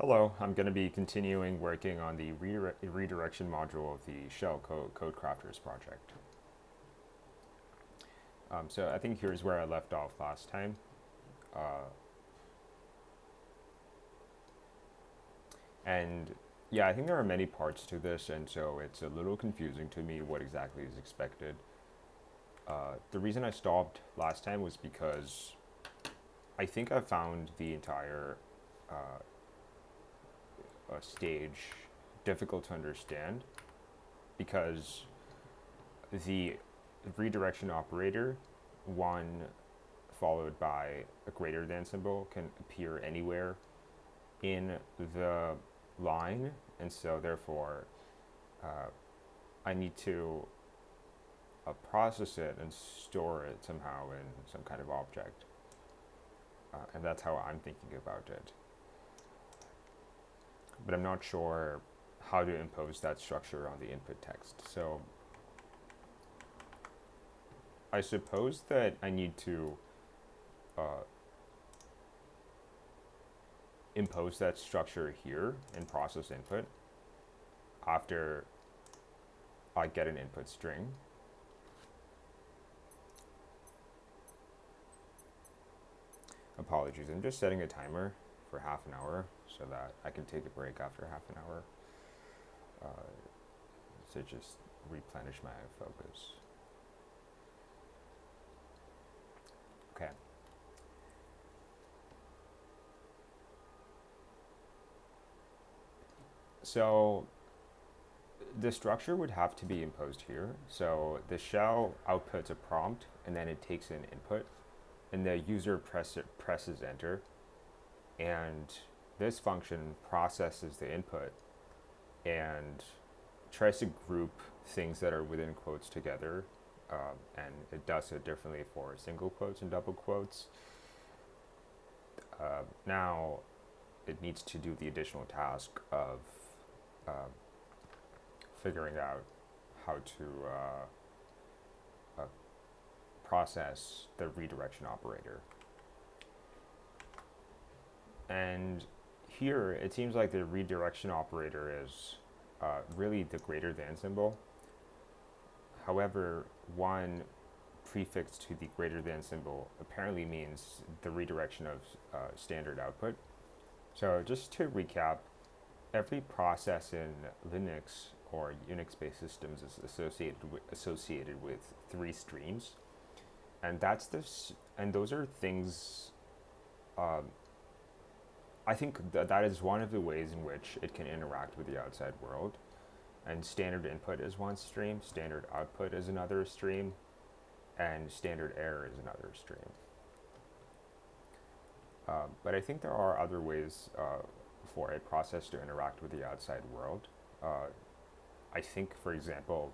Hello, I'm going to be continuing working on the redirection module of the Shell Codecrafters project. So I think here's where I left off last time. Uh, and yeah, I think there are many parts to this, and so it's a little confusing to me what exactly is expected. The reason I stopped last time was because I think I found the entire stage difficult to understand because the redirection operator, one followed by a greater than symbol, can appear anywhere in the line, and so therefore uh, I need to process it and store it somehow in some kind of object. And that's how I'm thinking about it. But I'm not sure how to impose that structure on the input text. So I suppose that I need to uh, impose that structure here in process input after I get an input string. Apologies, I'm just setting a timer for half an hour so that I can take a break after half an hour to just replenish my focus. Okay. So the structure would have to be imposed here. So the shell outputs a prompt and then it takes an input and the user presses enter, and this function processes the input and tries to group things that are within quotes together, and it does it differently for single quotes and double quotes. Now it needs to do the additional task of figuring out how to process the redirection operator. And here it seems like the redirection operator is really the greater than symbol. However, one prefix to the greater than symbol apparently means the redirection of standard output. So just to recap, every process in Linux or Unix-based systems is associated with three streams, and that's this. And those are things. I think that is one of the ways in which it can interact with the outside world. And standard input is one stream, standard output is another stream, and standard error is another stream. But I think there are other ways for a process to interact with the outside world. I think, for example,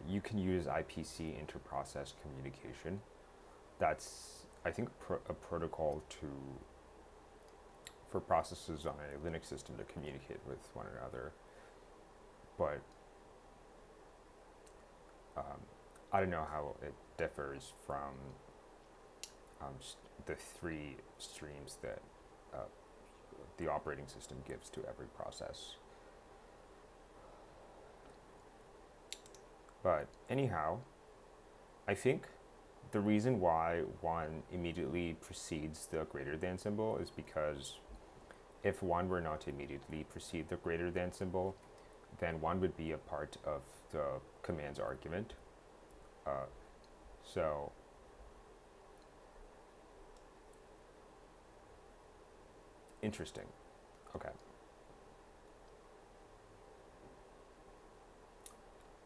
you can use IPC inter-process communication. That's, I think, a protocol for processes on a Linux system to communicate with one another. But I don't know how it differs from the three streams that the operating system gives to every process. But anyhow, I think the reason why one immediately precedes the greater than symbol is because if one were not to immediately precede the greater than symbol, then one would be a part of the command's argument. So interesting. Okay.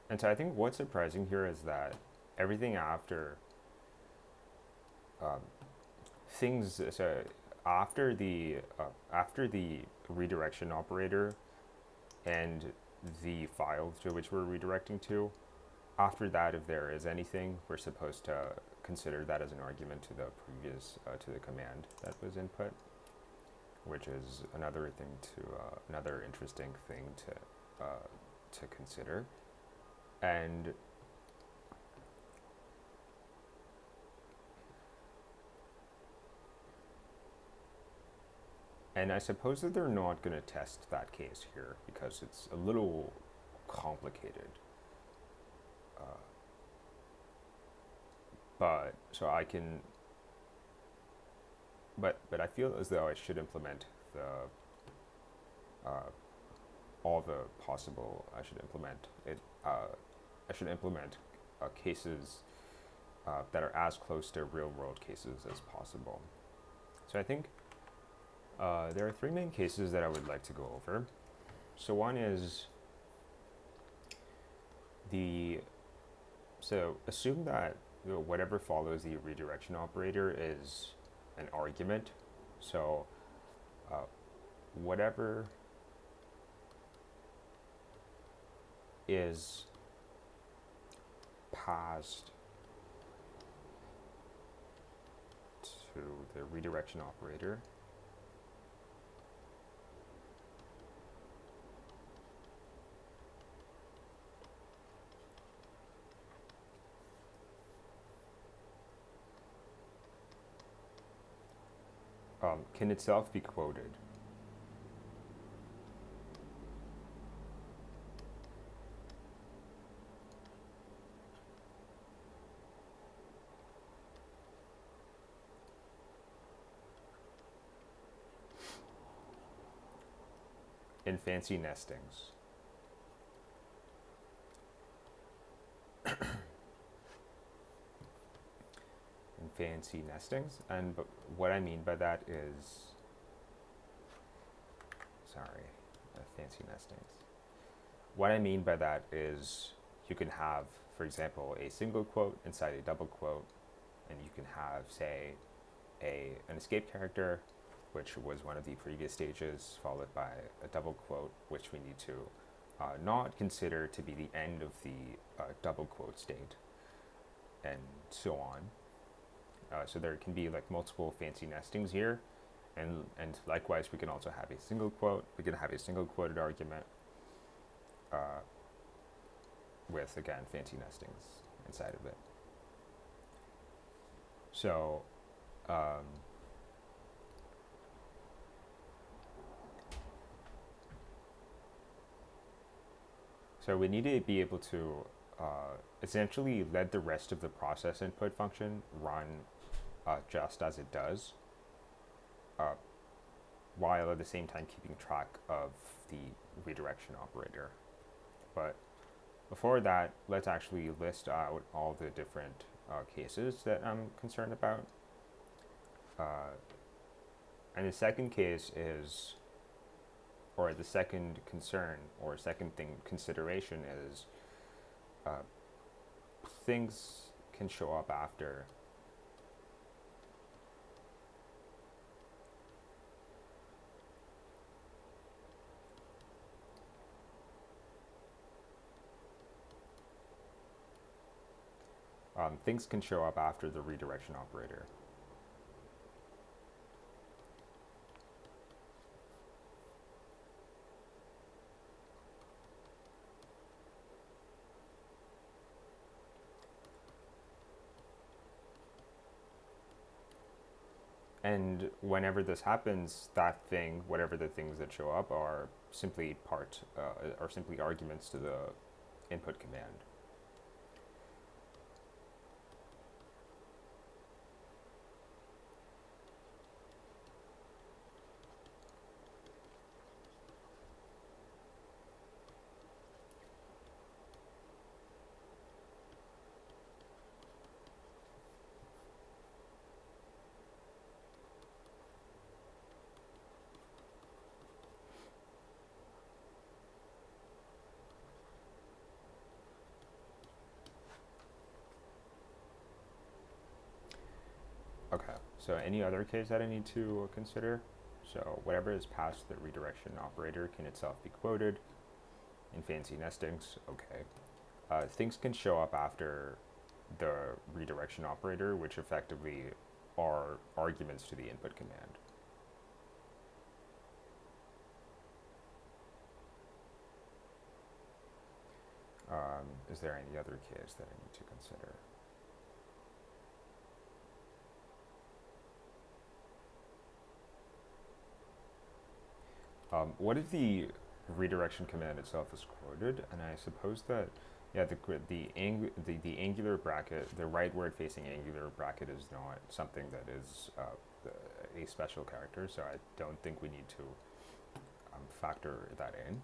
And so I think what's surprising here is that everything after um, things so after the redirection operator and the file to which we're redirecting to, after that, if there is anything, we're supposed to consider that as an argument to the previous to the command that was input, which is another interesting thing to consider. And And I suppose that they're not going to test that case here because it's a little complicated. Uh, but so I can, but I feel as though I should implement the all the possible. I should implement it. I should implement cases that are as close to real world cases as possible. So I think there are three main cases that I would like to go over. So one is so assume that whatever follows the redirection operator is an argument. So whatever is passed to the redirection operator can itself be quoted. In fancy nestings. In fancy nestings, and what I mean by that is, fancy nestings. What I mean by that is you can have, for example, a single quote inside a double quote, and you can have, say, an escape character, which was one of the previous stages, followed by a double quote, which we need to not consider to be the end of the double quote state, and so on. So there can be like multiple fancy nestings here, and likewise we can also have a single quote. We can have a single quoted argument with, again, fancy nestings inside of it. So so we need to be able to essentially let the rest of the process input function run just as it does, while at the same time keeping track of the redirection operator. But before that, let's actually list out all the different cases that I'm concerned about. And the second case is, or the second concern, or second consideration is, things can show up after. Things can show up after the redirection operator. And whenever this happens, that thing, whatever the things that show up, are simply simply arguments to the input command. Okay, so any other case that I need to consider? So whatever is past the redirection operator can itself be quoted in fancy nestings. Okay. Things can show up after the redirection operator, which effectively are arguments to the input command. Is there any other case that I need to consider? What if the redirection command itself is quoted? And I suppose that, yeah, the angular bracket, the rightward facing angular bracket is not something that is a special character, so I don't think we need to factor that in.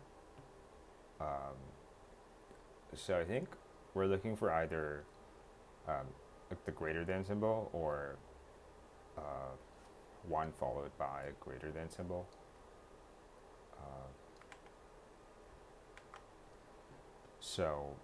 So I think we're looking for either like the greater than symbol or one followed by a greater than symbol. So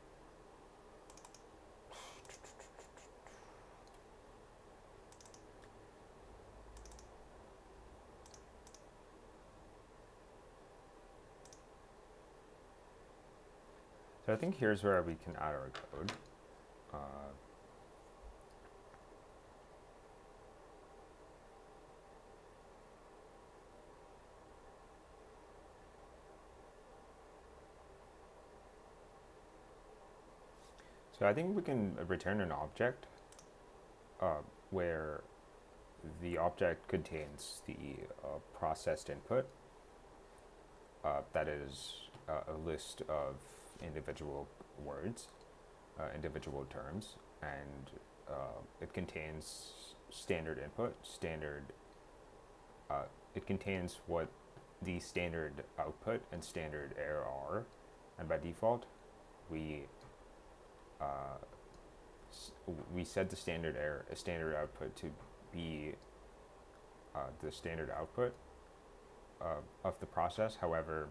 I think here's where we can add our code. So I think we can return an object where the object contains the processed input. That is a list of individual words, individual terms, and it contains standard input, it contains what the standard output and standard error are, and by default, we set the standard output to be the standard output of the process. However,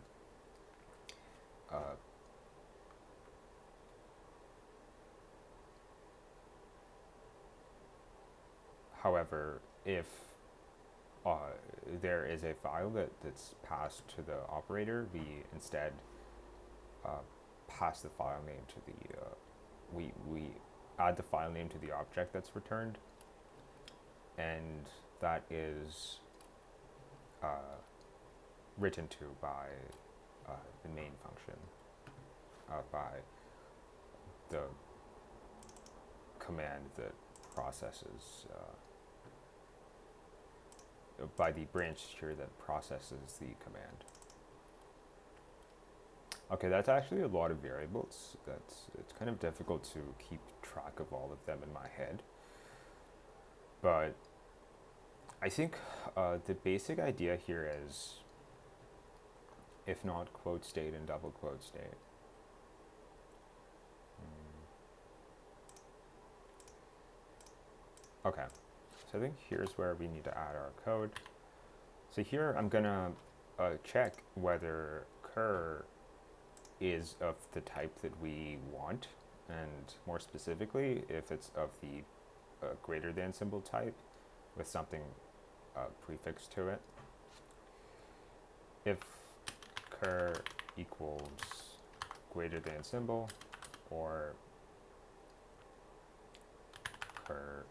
if there is a file that's passed to the operator, we instead pass the file name to the we add the file name to the object that's returned, and that is written to by the main function, by the command that processes, by the branch here that processes the command. Okay, that's actually a lot of variables. It's kind of difficult to keep track of all of them in my head. But I think the basic idea here is, if not quote state and double quote state. Okay, so I think here's where we need to add our code. So here I'm gonna check whether cur is of the type that we want, and more specifically, if it's of the greater than symbol type with something prefixed to it. If cur equals greater than symbol, or cur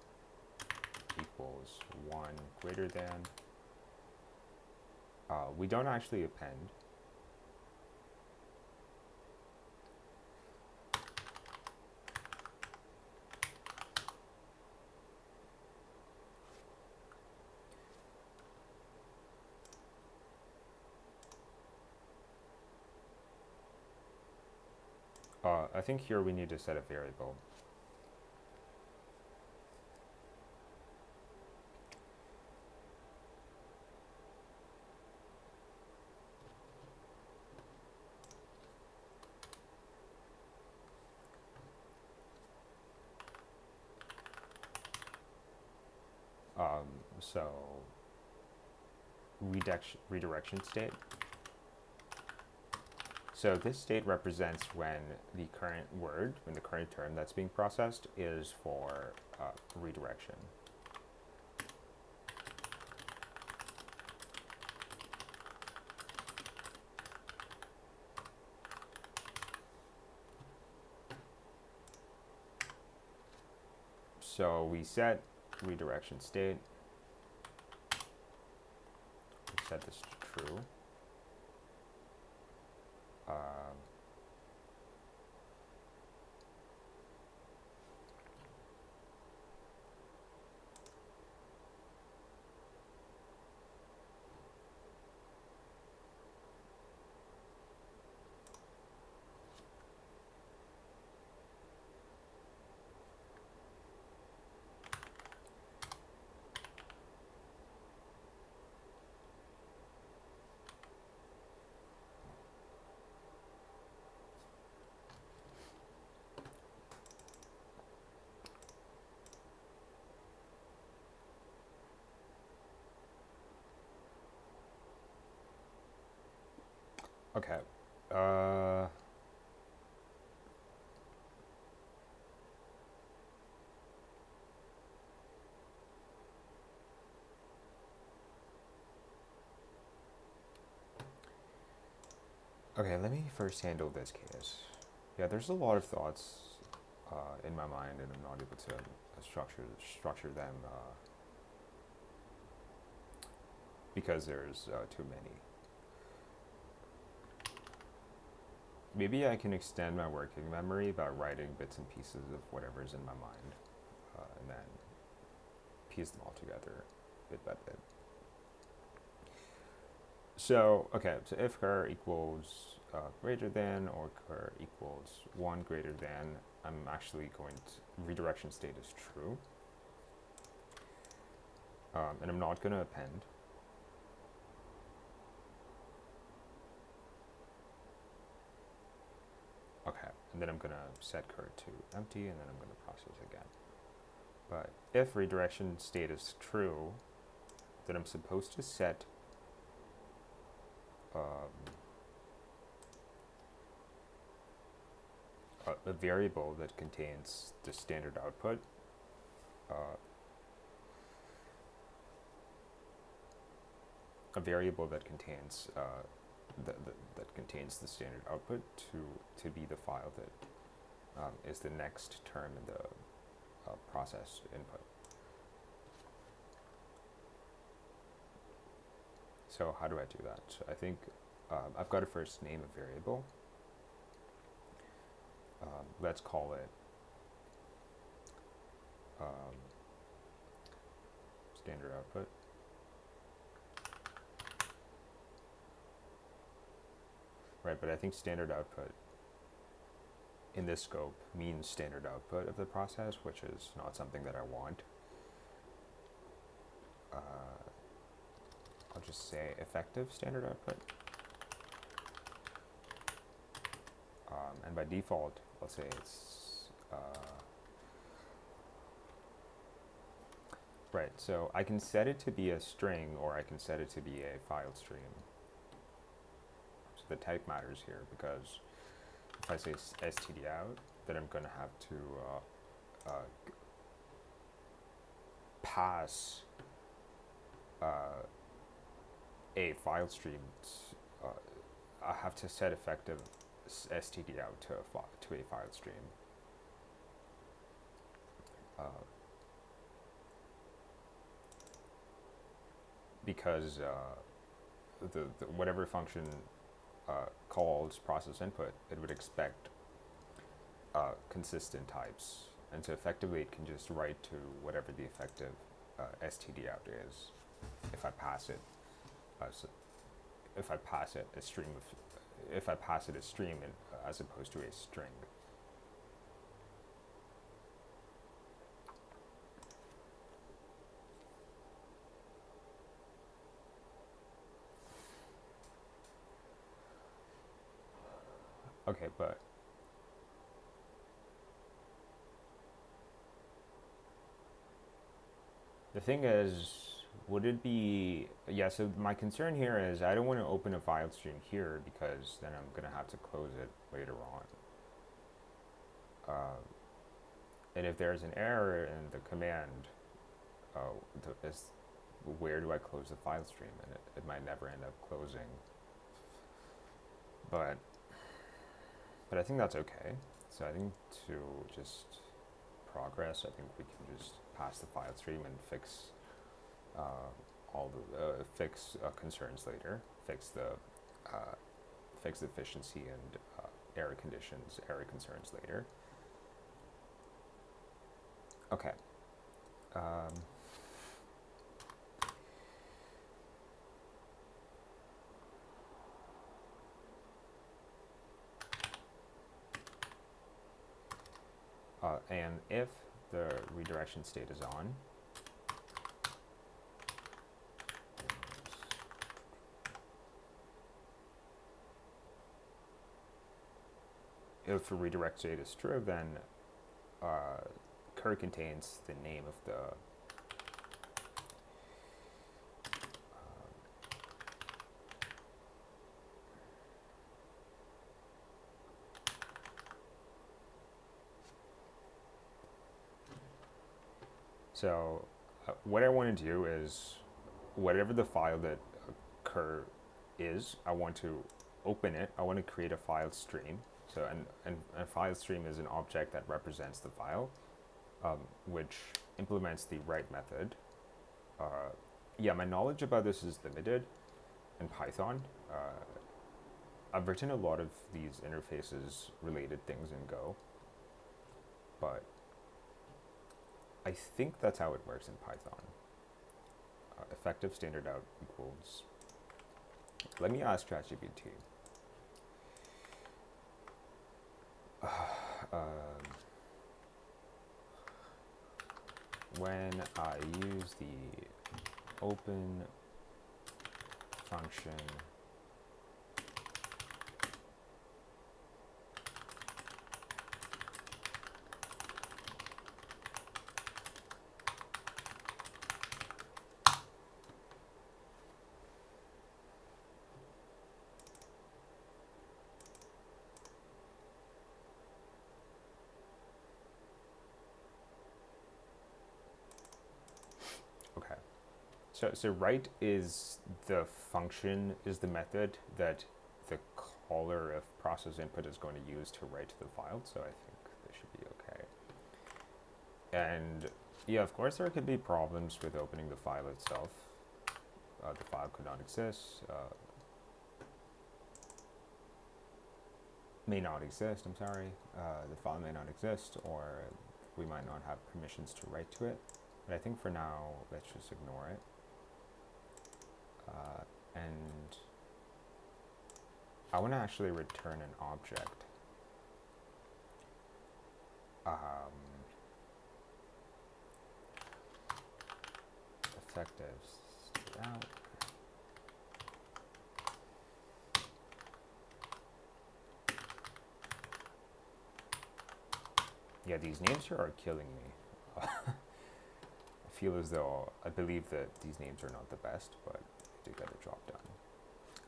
equals 1 greater than, we don't actually append. I think here we need to set a variable. So redirection state. So this state represents when the current term that's being processed is for redirection. So we set redirection state. We set this to true. Okay. Okay, let me first handle this case. Yeah, there's a lot of thoughts in my mind, and I'm not able to structure them because there's too many. Maybe I can extend my working memory by writing bits and pieces of whatever's in my mind, and then piece them all together bit by bit. So, okay, so if cur equals greater than or cur equals 1 greater than, I'm actually going to, redirection state is true. And I'm not going to append. Okay, and then I'm going to set cur to empty, and then I'm going to process again. But if redirection state is true, then I'm supposed to set a variable that contains the standard output, a variable that contains that contains the standard output to be the file that is the next term in the process input. So how do I do that? So I think I've got to first name a variable. Let's call it standard output. Right, but I think standard output in this scope means standard output of the process, which is not something that I want. I'll just say effective standard output. And by default, let's say it's, right, so I can set it to be a string or I can set it to be a file stream. So the type matters here because if I say std out, then I'm going to have to pass a file stream. I have to set effective std out to a file stream. Because the whatever function calls process input, it would expect consistent types, and so effectively it can just write to whatever the effective std out is if I pass it. So if I pass it a stream as opposed to a string. Okay, but the thing is, would it be, yeah, so my concern here is I don't want to open a file stream here because then I'm going to have to close it later on. And if there's an error in the command, where do I close the file stream? And it might never end up closing. But I think that's okay. So I think to just progress, I think we can just pass the file stream and fix all the concerns later. Fix the efficiency and error concerns later. Okay. And if the redirection state is on, if the redirect state is true, then cur contains the name of the So what I want to do is whatever the file that occur is, I want to open it. I want to create a file stream. So and a file stream is an object that represents the file, which implements the write method. Yeah, my knowledge about this is limited in Python. I've written a lot of these interfaces related things in Go, but I think that's how it works in Python. Effective standard out equals. Let me ask ChatGPT. When I use the open function okay. So write is the function, is the method that the caller of process input is going to use to write to the file. So I think this should be okay. And yeah, of course there could be problems with opening the file itself. The file could not exist. May not exist, I'm sorry. The file may not exist, or we might not have permissions to write to it. But I think for now, let's just ignore it. And I want to actually return an object. Effective out. Yeah, these names here are killing me. I feel as though I believe that these names are not the best, but they did get a job done.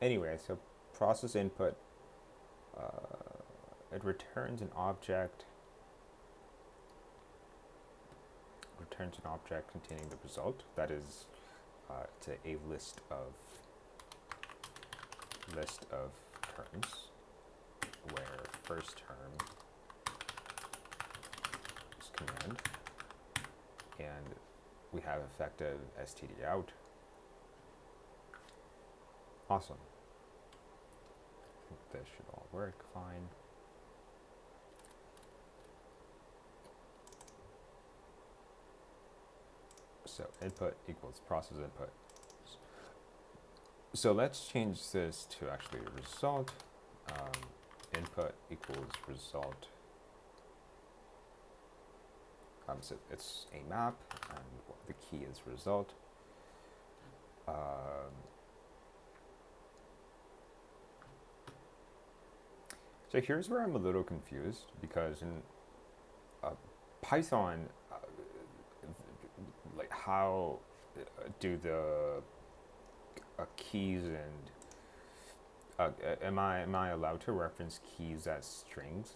Anyway, so process input, it returns an object. Returns an object containing the result. That is, it's a list of terms, where first term is command, and we have effective std out. Awesome. I think this should all work fine. So input equals process input. So let's change this to actually a result. Input equals result. So it's a map, and the key is result. So here's where I'm a little confused, because in Python, like how do the keys and am I allowed to reference keys as strings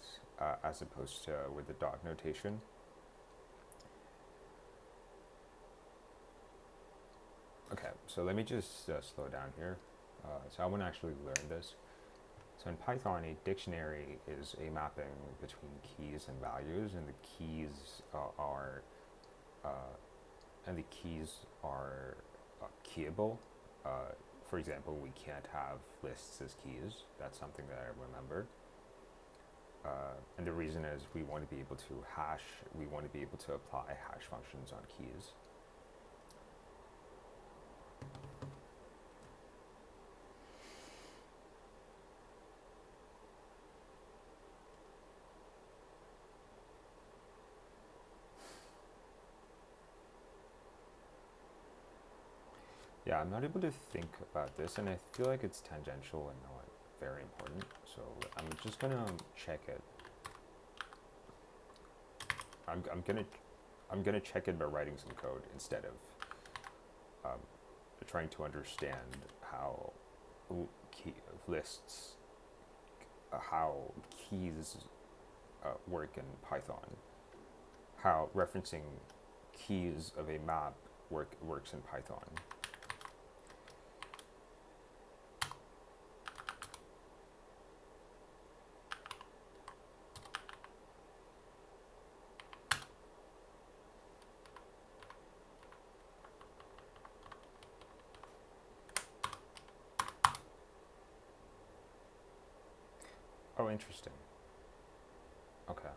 as opposed to with the dot notation? Okay, so let me just slow down here. So I want to actually learn this. So in Python, a dictionary is a mapping between keys and values, and the keys are keyable. For example, we can't have lists as keys. That's something that I remembered. And the reason is we want to be able to apply hash functions on keys. Yeah, I'm not able to think about this, and I feel like it's tangential and not very important. So I'm just gonna check it. I'm gonna check it by writing some code instead of trying to understand how lists, how keys work in Python, how referencing keys of a map works in Python. Oh, interesting. Okay.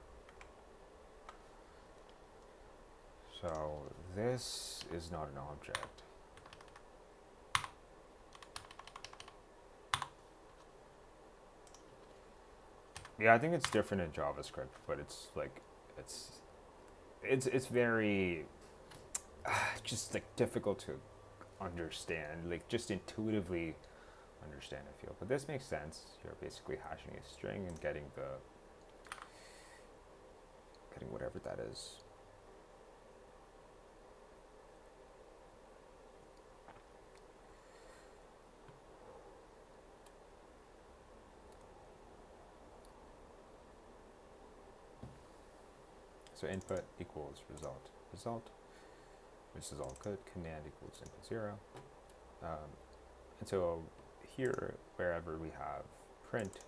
So this is not an object. Yeah, I think it's different in JavaScript, but it's like it's very just like difficult to understand, like just intuitively understand, I feel. But this makes sense. You're basically hashing a string and getting whatever that is. So input equals result, which is all good. Command equals input 0. And so here, wherever we have print,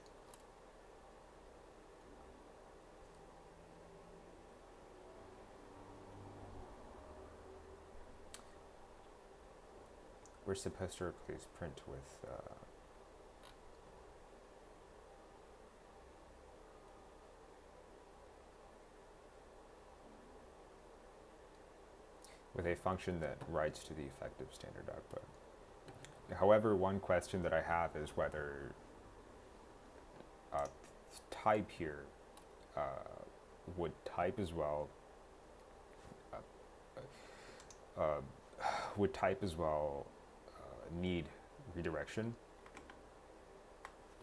we're supposed to replace print with a function that writes to the effective standard output. However, one question that I have is whether type here would type as well need redirection.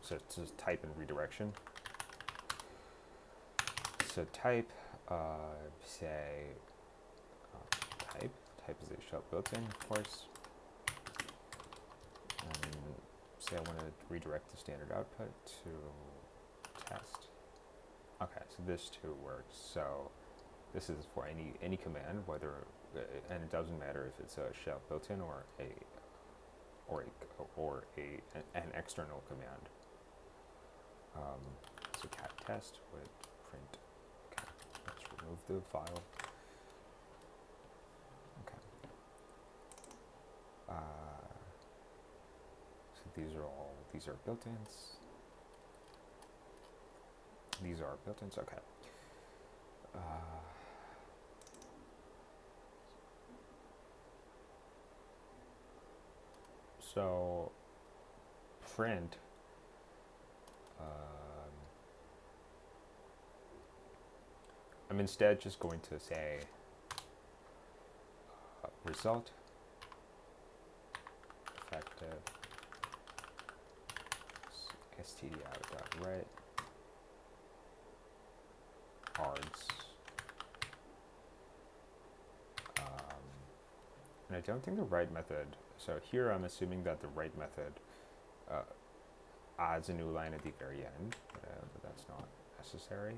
So it's just type and redirection. So type, say, type is a shell built-in, of course. And say I want to redirect the standard output to test. Okay, so this too works. So this is for any command, whether and it doesn't matter if it's a shell built-in or an external command. So cat test would print. Okay, let's remove the file. Okay. So these are built-ins. These are built-ins. Okay. So print I'm instead just going to say result effective stdout.write args. And I don't think the write method, so here I'm assuming that the write method adds a new line at the very end, but that's not necessary.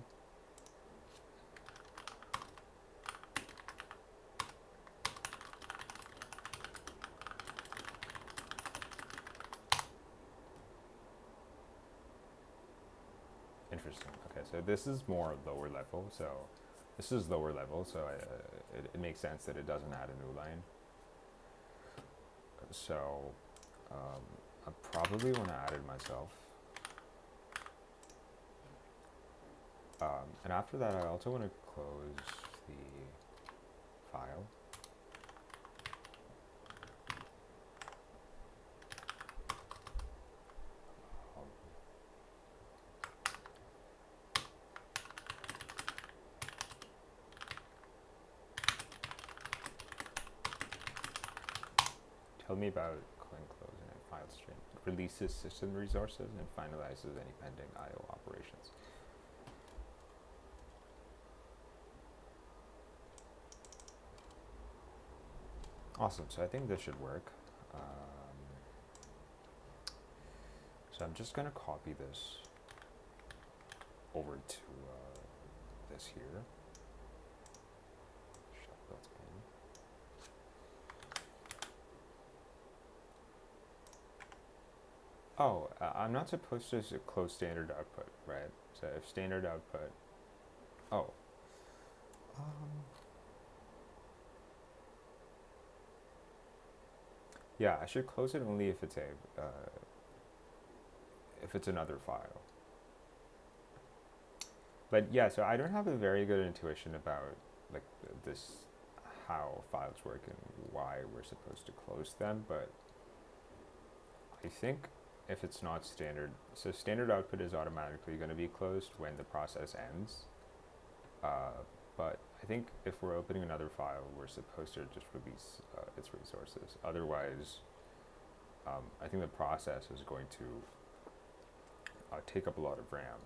Interesting. Okay, so this is more lower level. So this is lower level. So it makes sense that it doesn't add a new line. So I probably want to add it myself. And after that, I also want to close the file. Tell me about closing a file stream. It releases system resources and finalizes any pending I/O operations. Awesome. So I think this should work. So I'm just going to copy this over to this here. Shell built in. Oh, I'm not supposed to close standard output, right? So if standard output, oh, um, yeah, I should close it only if it's if it's another file. But yeah, so I don't have a very good intuition about like this, how files work and why we're supposed to close them. But I think if it's not standard, so standard output is automatically going to be closed when the process ends. But I think if we're opening another file, we're supposed to just release its resources. Otherwise, I think the process is going to take up a lot of RAM.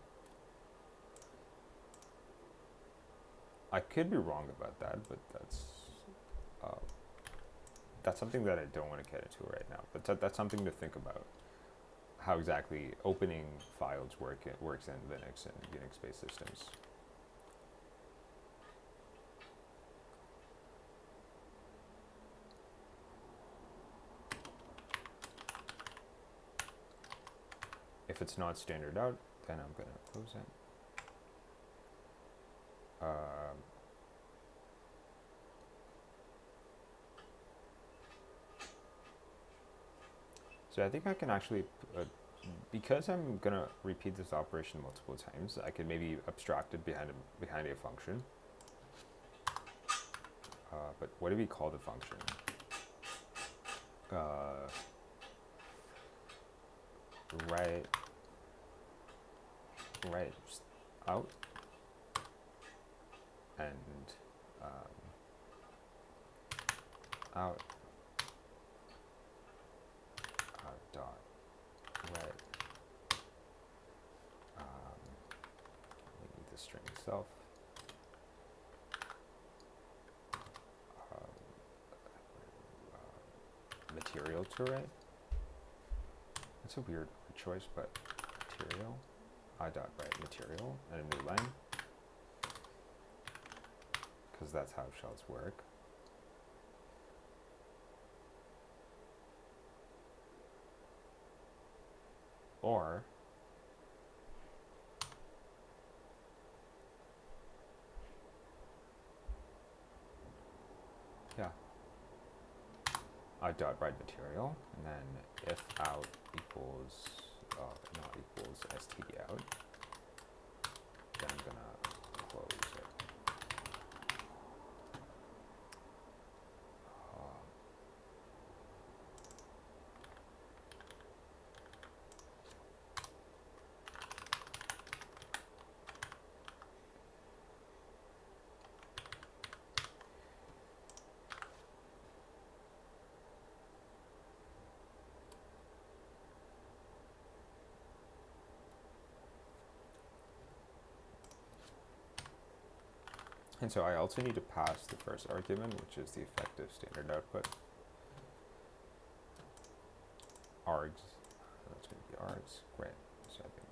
I could be wrong about that, but that's something that I don't want to get into right now. But that's something to think about. How exactly opening files works in Linux and Unix-based systems. If it's not standard out, then I'm going to close it. So I think I can actually, because I'm going to repeat this operation multiple times, I can maybe abstract it behind a function. But what do we call the function? Right out and out dot right. We need the string itself. Material to write. That's a weird choice, but material. I dot write material and a new line, because that's how shells work. Or yeah, I dot write material, and then if out equals not equals std out, then I'm gonna close it. And so I also need to pass the first argument, which is the effective standard output. Args. That's going to be args. Great. So I think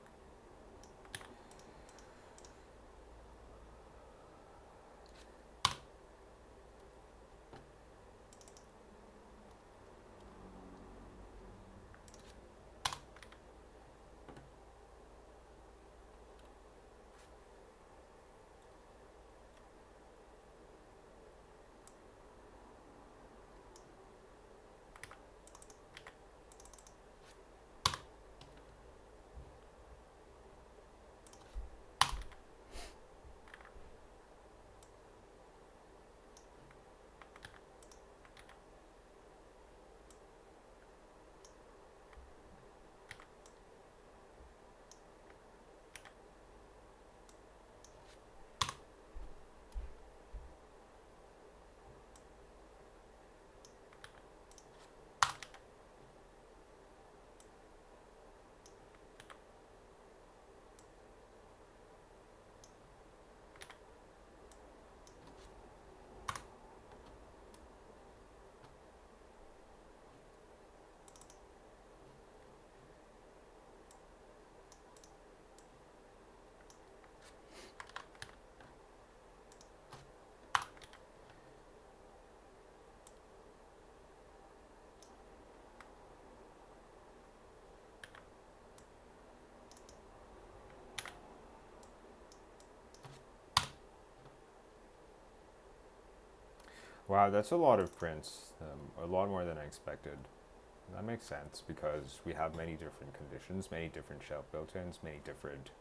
Wow, that's a lot of prints. A lot more than I expected. That makes sense because we have many different conditions, many different shell built-ins, many different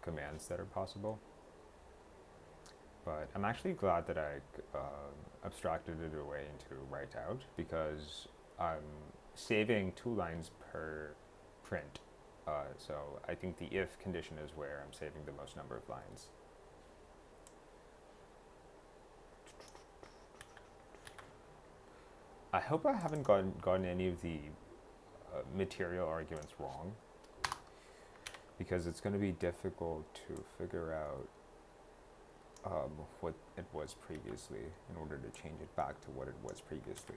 commands that are possible. But I'm actually glad that I abstracted it away into write out because I'm saving 2 lines per print. So I think the if condition is where I'm saving the most number of lines. I hope I haven't gotten any of the material arguments wrong because it's going to be difficult to figure out what it was previously in order to change it back to what it was previously.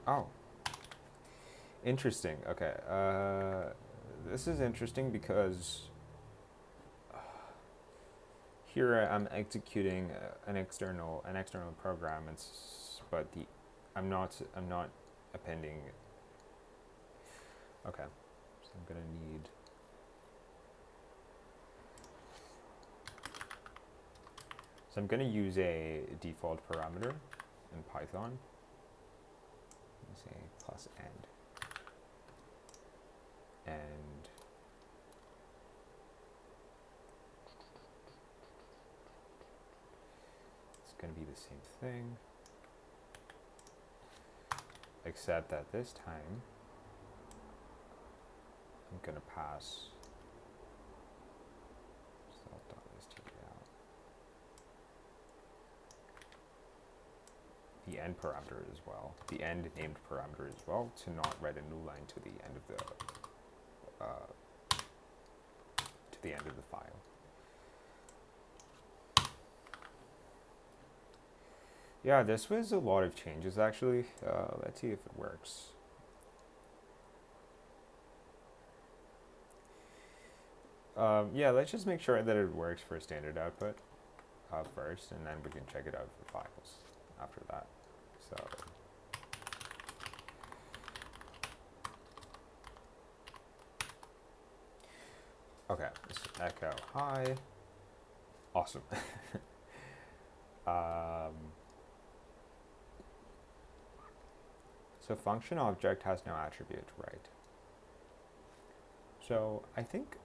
Oh, interesting. Okay, this is interesting because here I'm executing an external program, but I'm not appending. Okay, so I'm gonna need. So I'm gonna use a default parameter in Python. Say plus end, and it's going to be the same thing, except that this time I'm going to pass self.stdout the end parameter as well, the end named parameter as well, to not write a new line to the end of the file. Yeah, this was a lot of changes actually. Let's see if it works. Yeah, let's just make sure that it works for standard output first, and then we can check it out for files after that. So okay, let's echo hi. Awesome. So function object has no attribute, right? So I think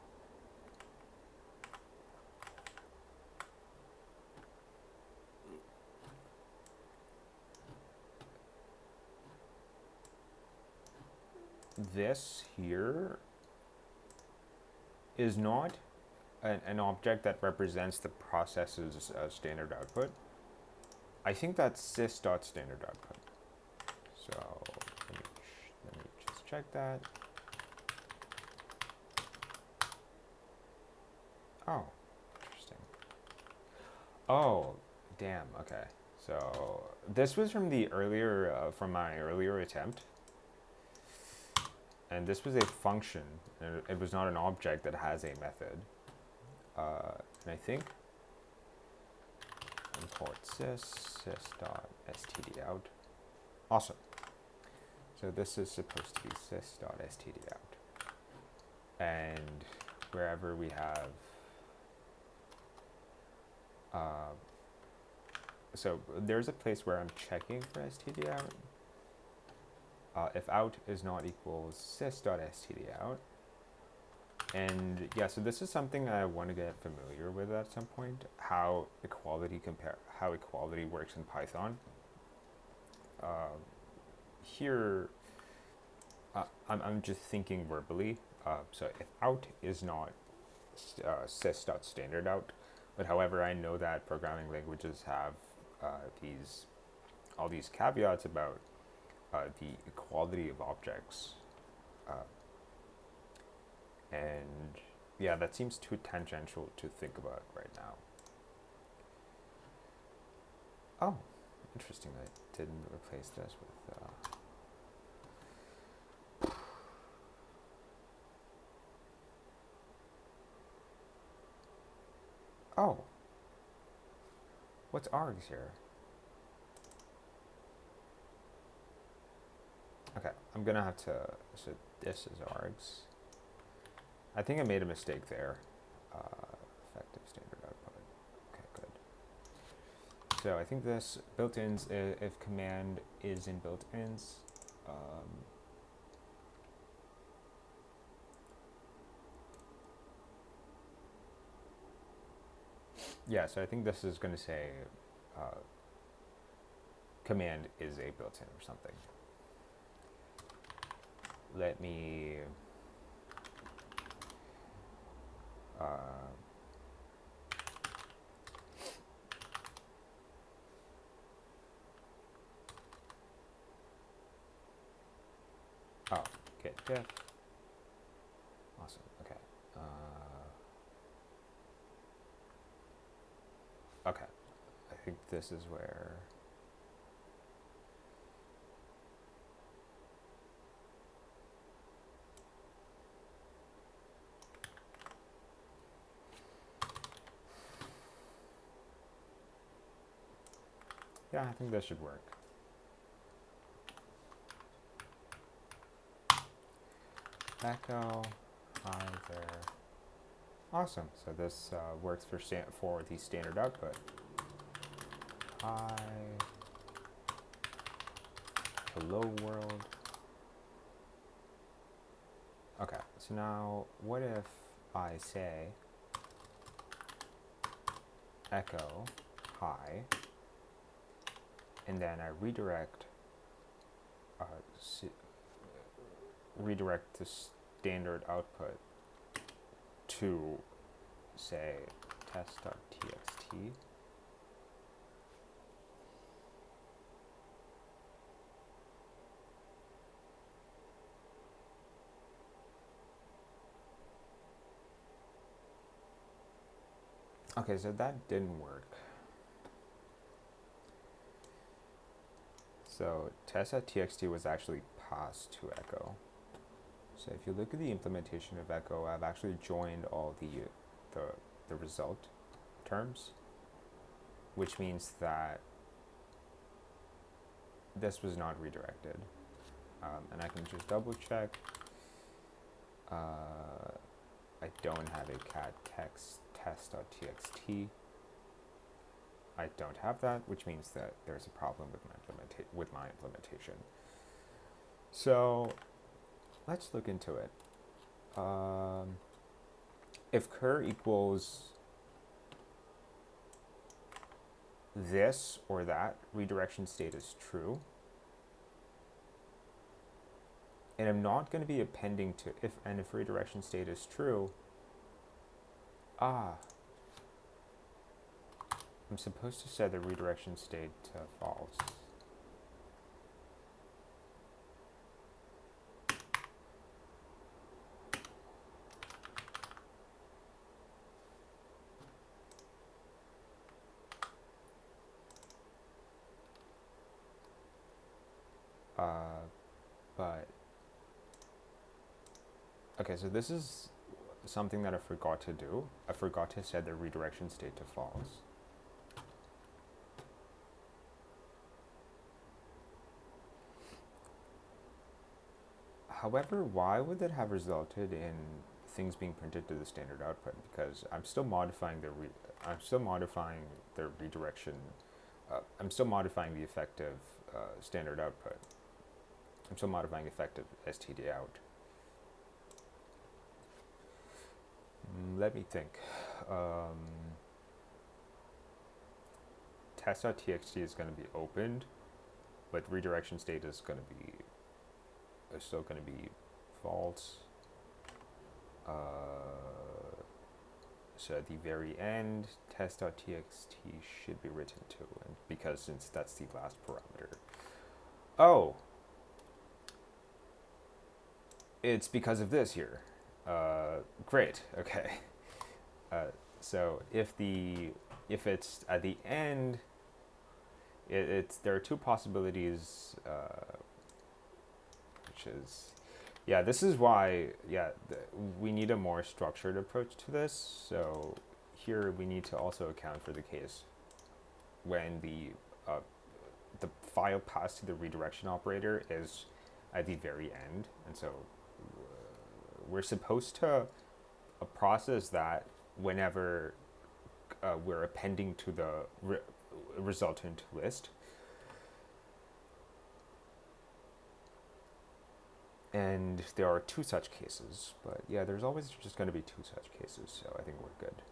this here is not an object that represents the process's standard output. I think that's sys.standard output. So let me just check that. Oh, interesting. Oh, damn. Okay. So this was from the earlier from my earlier attempt, and this was a function. And it was not an object that has a method. And I think import sys.stdout. Awesome. So this is supposed to be sys.stdout, and wherever we have so there's a place where I'm checking for stdout. If out is not equals sys.stdout. And yeah, so this is something I want to get familiar with at some point, how equality works in Python. Here, I'm just thinking verbally. So if out is not sys.standardout, but however, I know that programming languages have all these caveats about the equality of objects. And yeah, that seems too tangential to think about right now. Oh, interesting. I didn't replace this with... Oh. What's args here? Okay, I'm gonna have to... So this is args. I think I made a mistake there. Effective standard output. Okay, good. So I think this built-ins, if command is in built-ins, yeah, so I think this is going to say command is a built-in or something. Let me oh, get diff. Awesome. Okay. Okay. I think this is where. Yeah, I think that should work. Echo, hi there. Awesome. So this works for the standard output. Hi. Hello world. Okay. So now, what if I say echo hi, and then I redirect the standard output to, say, test.txt. Okay, so that didn't work. So test.txt was actually passed to echo. So if you look at the implementation of echo, I've actually joined all the result terms, which means that this was not redirected. And I can just double check. I don't have a cat text test.txt. I don't have that, which means that there's a problem with my implementation. So let's look into it. If cur equals this or that, redirection state is true. And I'm not going to be appending to if redirection state is true. I'm supposed to set the redirection state to false. But okay, so this is something that I forgot to do. I forgot to set the redirection state to false. However, why would that have resulted in things being printed to the standard output? Because I'm still modifying the redirection. I'm still modifying the effective standard output. I'm still modifying effective std out. Let me think. Test.txt is going to be opened, but redirection state is going to be still going to be false. So at the very end, test.txt should be written too, and because since that's the last parameter. Oh, it's because of this here. Great. Okay. So if it's at the end, there are two possibilities, which is, yeah, this is why, yeah, we need a more structured approach to this. So here we need to also account for the case when the file passed to the redirection operator is at the very end, and so we're supposed to a process that whenever we're appending to the resultant list, and there are two such cases, but yeah, there's always just going to be two such cases, so I think we're good.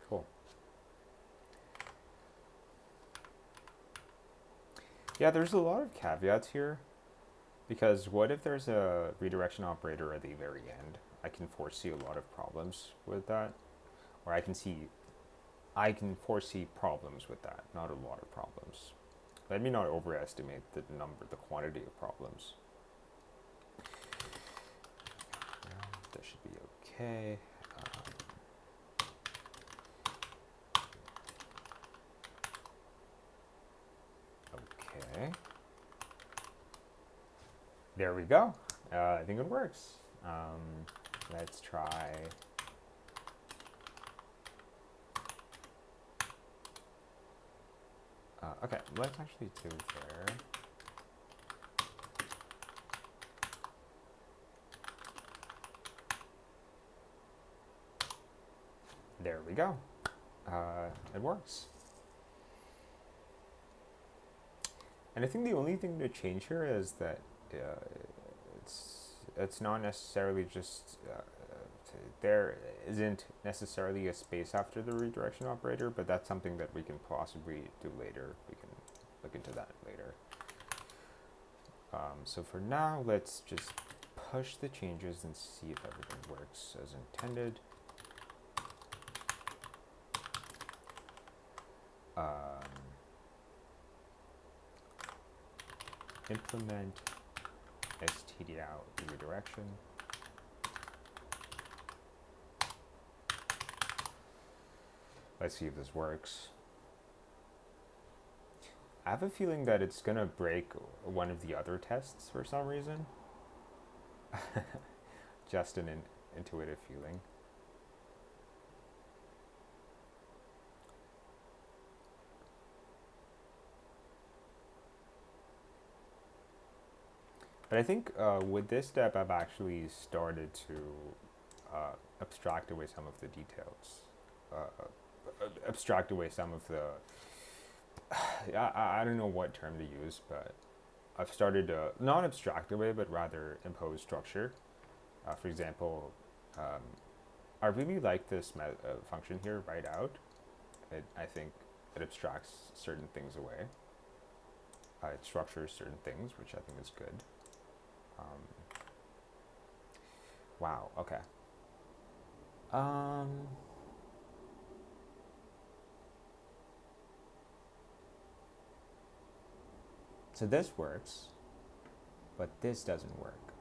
Cool. Yeah, there's a lot of caveats here, because what if there's a redirection operator at the very end? I can foresee a lot of problems with that, or I can foresee problems with that, not a lot of problems. Let me not overestimate the quantity of problems. That should be okay. Okay. There we go. I think it works. Let's try. Okay, let's actually do there. There we go. It works. And I think the only thing to change here is that it's not necessarily just there isn't necessarily a space after the redirection operator, but that's something that we can possibly do later. We can look into that later. So for now, let's just push the changes and see if everything works as intended. Implement stdout redirection. Let's see if this works. I have a feeling that it's gonna break one of the other tests for some reason. Just an intuitive feeling. But I think with this step, I've actually started to abstract away some of the details. Abstract away some of the I don't know what term to use, but I've started to not abstract away, but rather impose structure. For example, I really like this function here, write out. I think it abstracts certain things away. It structures certain things, which I think is good. Wow, okay. So this works, but this doesn't work.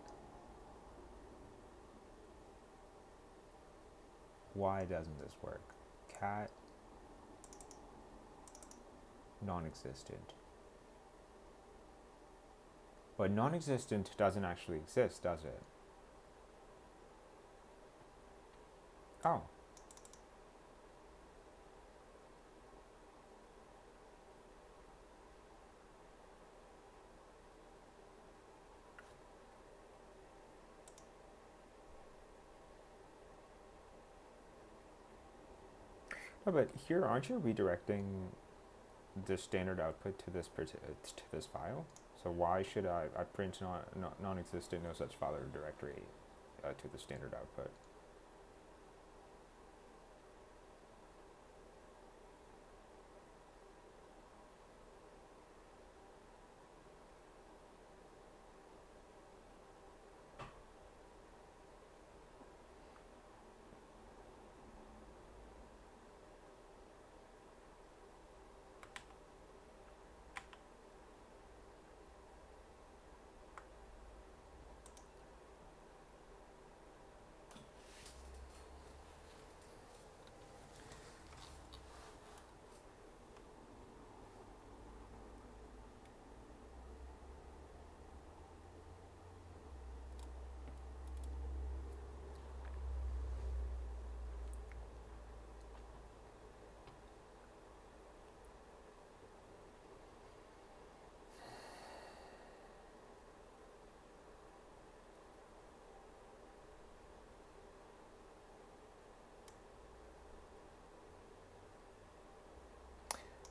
Why doesn't this work? Cat non-existent. But non-existent doesn't actually exist, does it? Oh. No, but here, aren't you redirecting the standard output to this file? So why should I print non-existent no such file or directory to the standard output?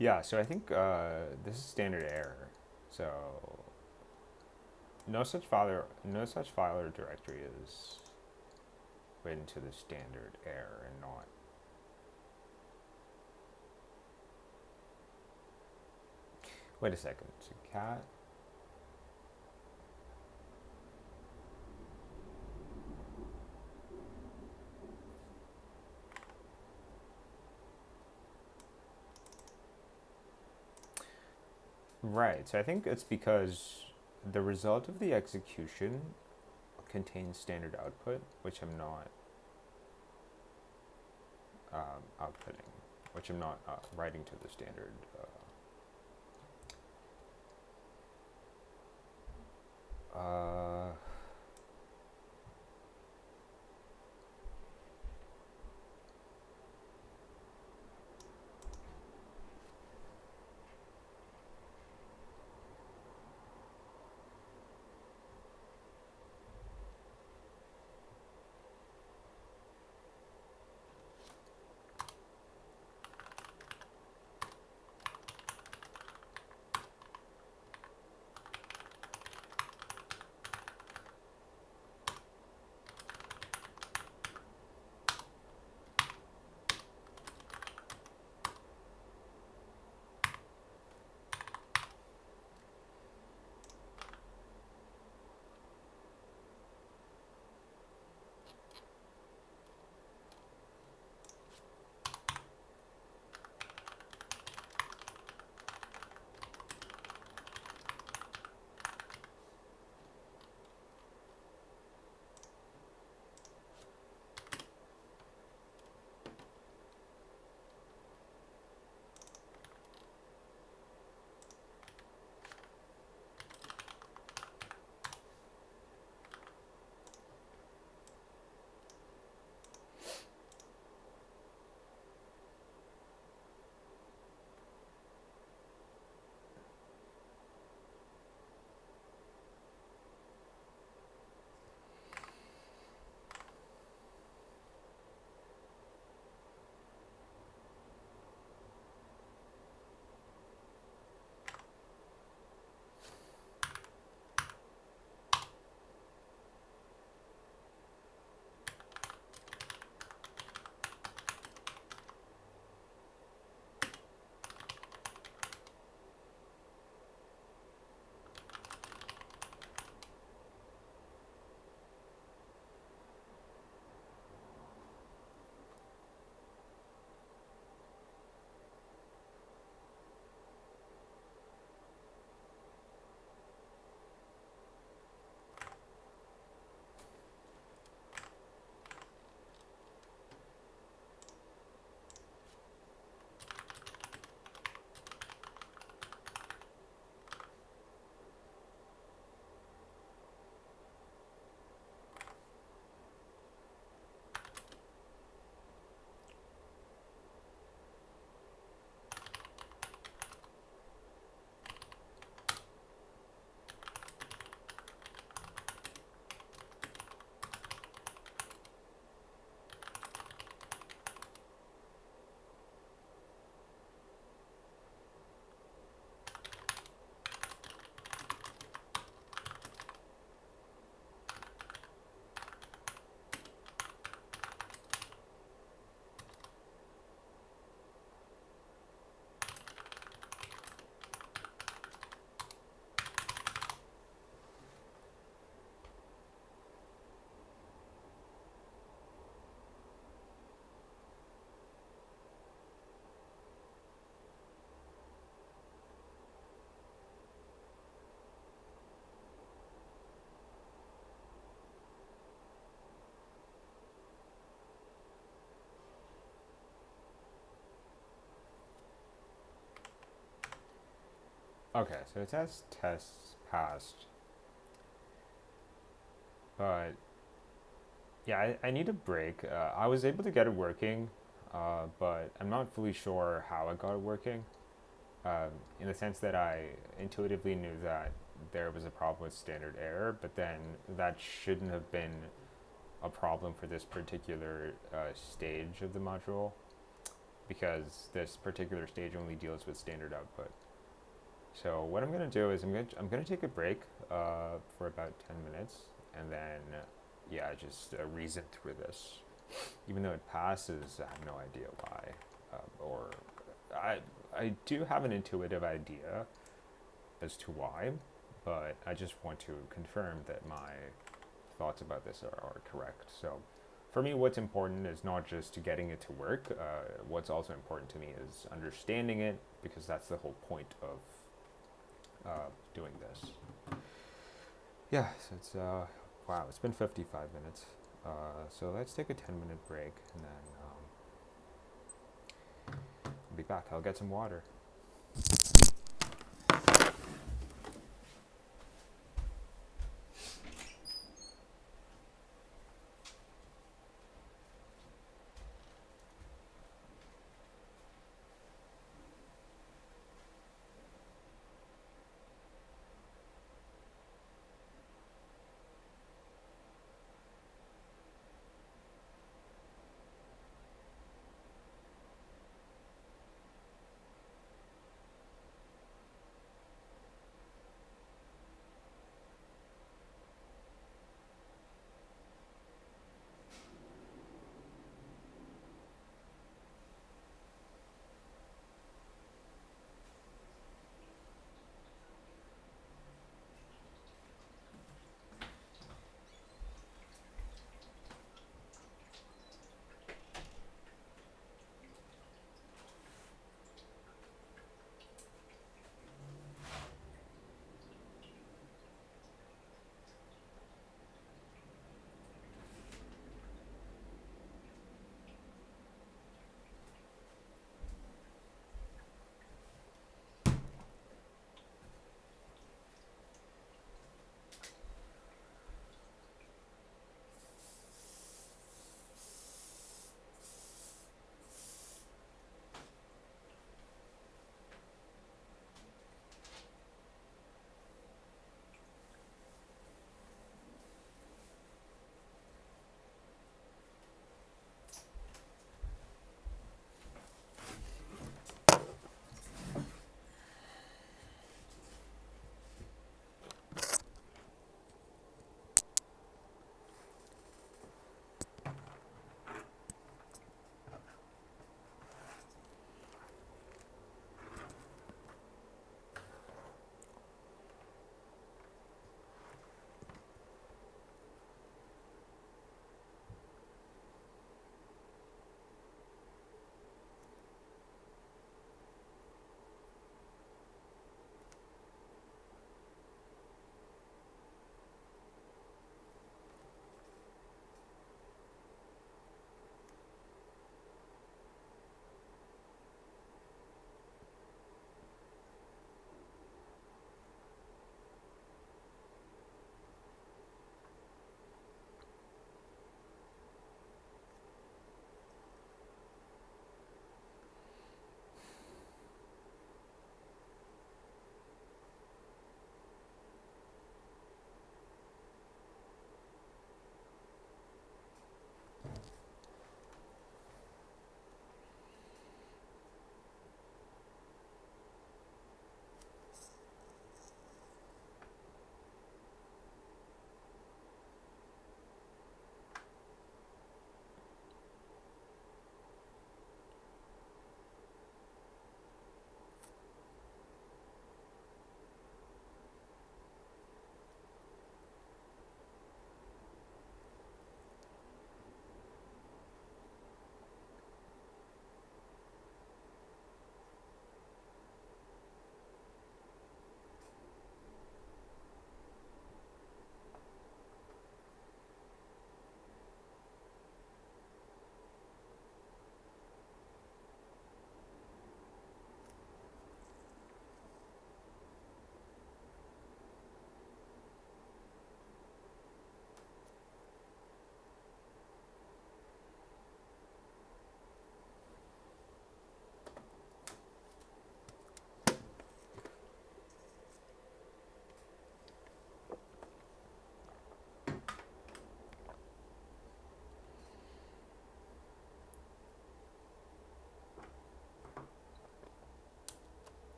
Yeah, so I think this is standard error. So no such file or directory is written to the standard error and not. Wait a second. So cat. Right. So I think it's because the result of the execution contains standard output, which I'm not outputting, which I'm not writing to the standard. Uh, okay, so it says tests passed, but yeah, I need a break. I was able to get it working, but I'm not fully sure how I got it working. In the sense that I intuitively knew that there was a problem with standard error, but then that shouldn't have been a problem for this particular stage of the module. because this particular stage only deals with standard output. So what I'm going to do is I'm going to take a break for about 10 minutes, and then yeah, just reason through this. Even though it passes, I have no idea why, or I do have an intuitive idea as to why, but I just want to confirm that my thoughts about this are correct. So for me, what's important is not just getting it to work. What's also important to me is understanding it, because that's the whole point of doing this. Yeah, so it's wow, it's been 55 minutes. So let's take a 10-minute break, and then I'll be back. I'll get some water.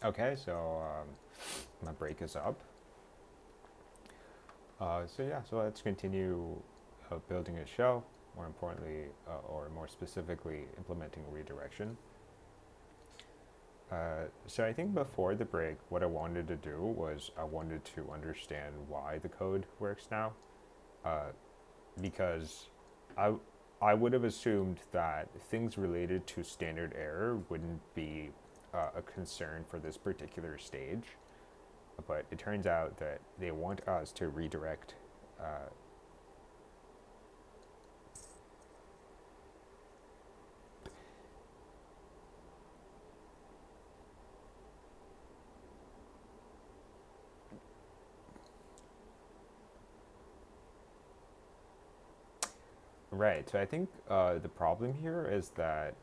Okay, so my break is up. So yeah, so let's continue building a shell, more importantly, or more specifically, implementing redirection. So I think before the break, what I wanted to do was I wanted to understand why the code works now, because I I would have assumed that things related to standard error wouldn't be a concern for this particular stage, but it turns out that they want us to redirect. Uh, right. So I think the problem here is that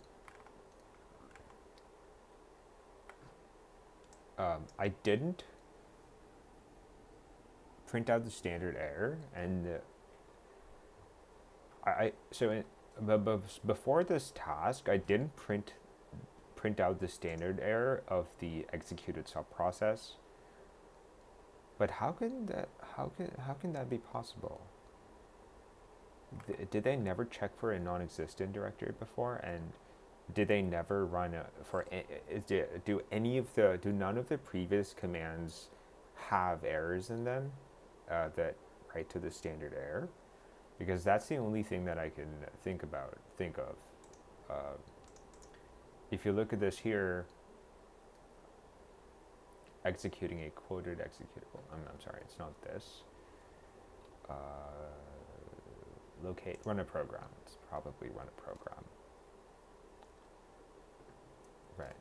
I didn't print out the standard error, and I so before this task, I didn't print out the standard error of the executed subprocess. But how can that be possible? Did they never check for a non-existent directory before, and did they never run do none of the previous commands have errors in them that write to the standard error? Because that's the only thing that I can think of. Uh, if you look at this here, executing a quoted executable. I'm sorry, it's not this. Uh, run a program. It's probably run a program. Right.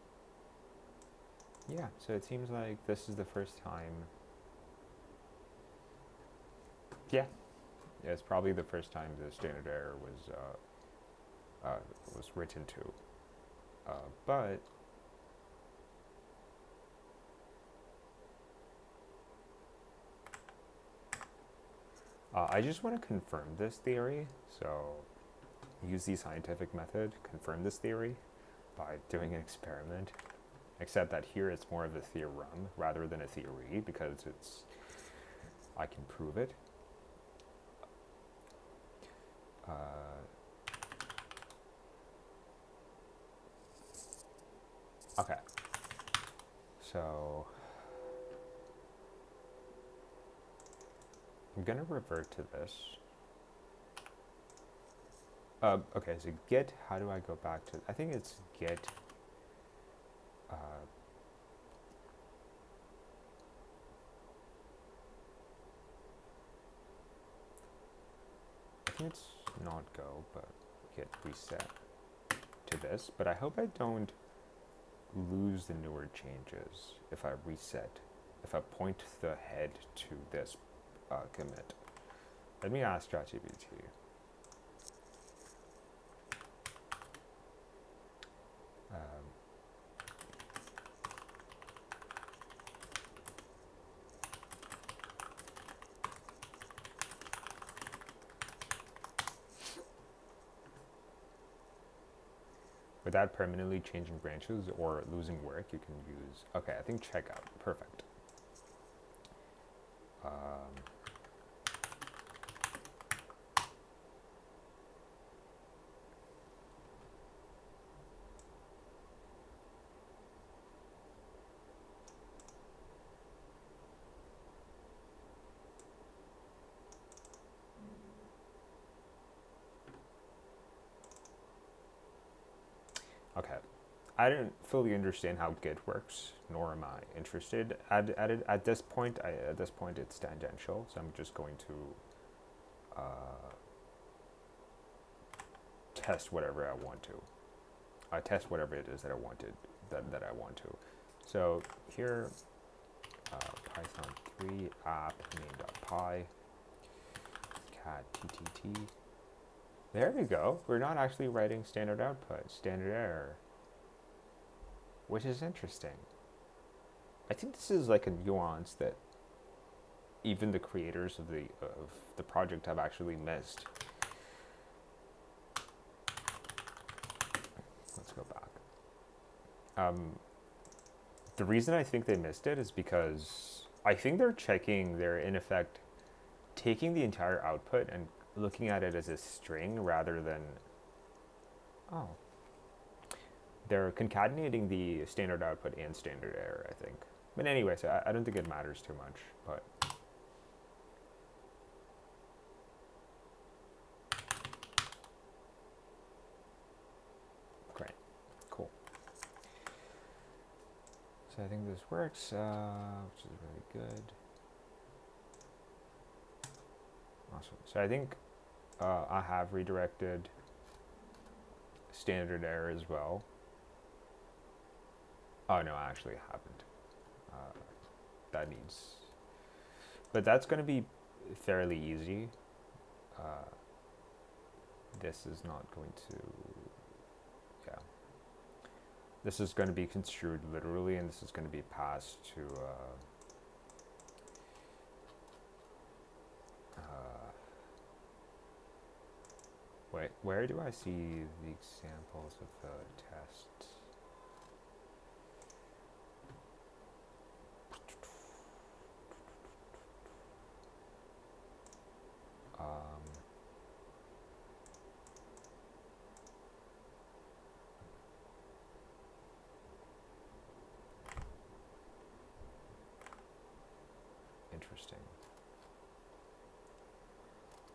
Yeah, so it seems like this is the first time. Yeah, yeah, it's probably the first time the standard error was written to. But I just want to confirm this theory. So use the scientific method, confirm this theory by doing an experiment. Except that here it's more of a theorem rather than a theory because I can prove it. Okay. So I'm gonna revert to this. Okay, so get, how do I go back to, I think it's get, I think it's not go, but get reset to this, but I hope I don't lose the newer changes if I reset, if I point the head to this commit. Let me ask ChatGPT. Without permanently changing branches or losing work, you can use, okay, I think checkout, perfect. Okay. I don't fully understand how Git works, nor am I interested at this point. At this point, it's tangential, so I'm just going to test whatever I want to. Test whatever it is that I wanted that I want to. So here, Python 3 app main.py cat ttt. There we go. We're not actually writing standard output, standard error, which is interesting. I think this is like a nuance that even the creators of the project have actually missed. Let's go back. The reason I think they missed it is because I think they're in effect taking the entire output and looking at it as a string rather than, oh, they're concatenating the standard output and standard error, I think. But anyway, so I don't think it matters too much, but. Great, cool. So I think this works, which is really good. Awesome. So I think I have redirected standard error as well. Oh no, I actually haven't. That needs, but that's going to be fairly easy. This is not going to, yeah. This is going to be construed literally, and this is going to be passed to wait, where do I see the examples of the tests? Interesting.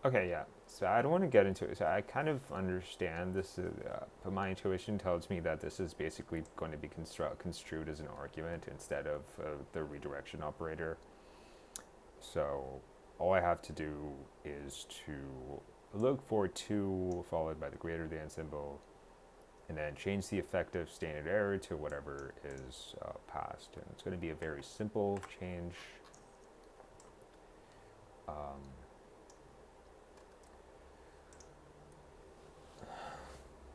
Okay, yeah. So I don't want to get into it. So I kind of understand this, but my intuition tells me that this is basically going to be construed as an argument instead of the redirection operator. So all I have to do is to look for 2 followed by the greater than symbol, and then change the effective standard error to whatever is passed. And it's going to be a very simple change.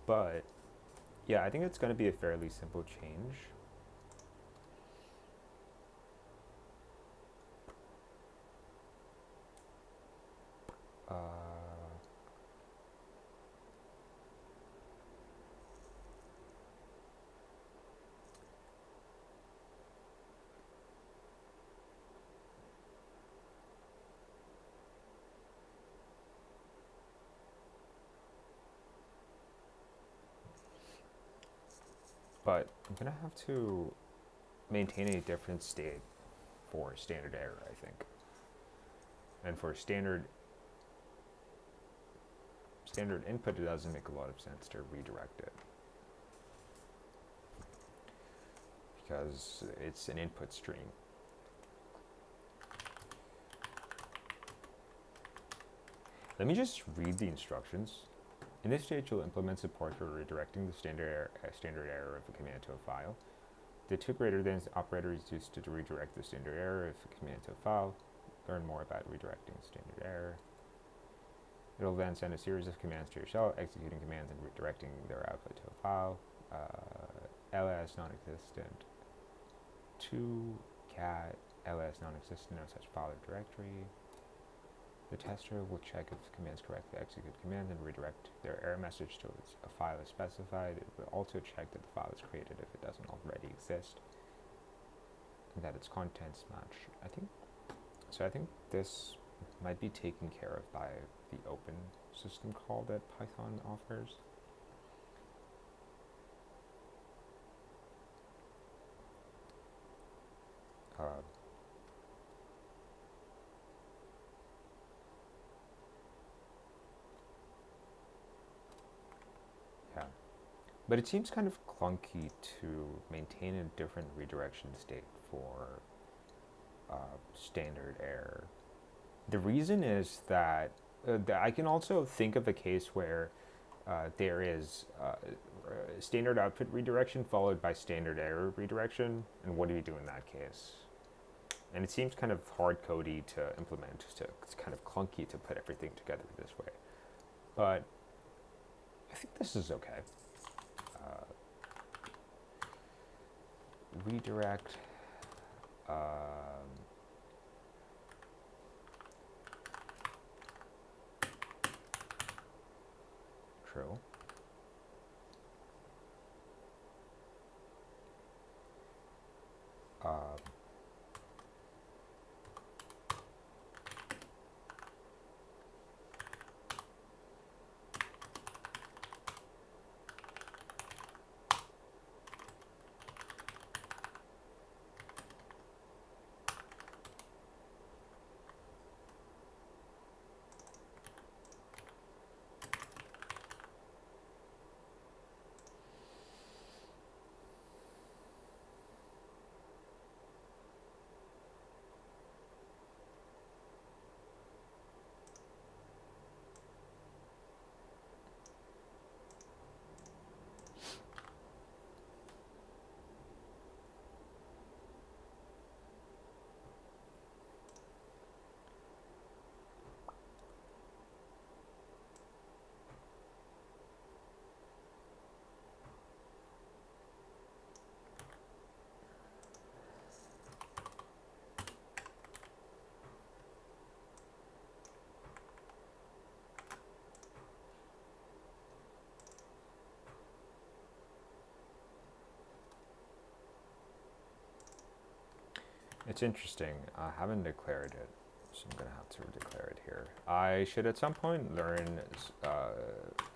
But yeah, I think it's going to be a fairly simple change. But I'm going to have to maintain a different state for standard error, I think. And for standard input, it doesn't make a lot of sense to redirect it, because it's an input stream. Let me just read the instructions. In this stage, you'll implement support for redirecting the standard error of a command to a file. The 2 greater than operator is used to redirect the standard error of a command to a file. Learn more about redirecting standard error. It'll then send a series of commands to your shell, executing commands and redirecting their output to a file. ls non-existent. 2 cat ls non-existent, no such file or directory. The tester will check if the commands correctly execute commands and redirect their error message to a file as specified. It will also check that the file is created if it doesn't already exist, and that its contents match. I think this might be taken care of by the open system call that Python offers. But it seems kind of clunky to maintain a different redirection state for standard error. The reason is that I can also think of a case where there is standard output redirection followed by standard error redirection, and what do you do in that case? And it seems kind of hard-codey to implement, it's kind of clunky to put everything together this way. But I think this is okay. Redirect true. It's interesting. I haven't declared it, so I'm going to have to declare it here. I should at some point learn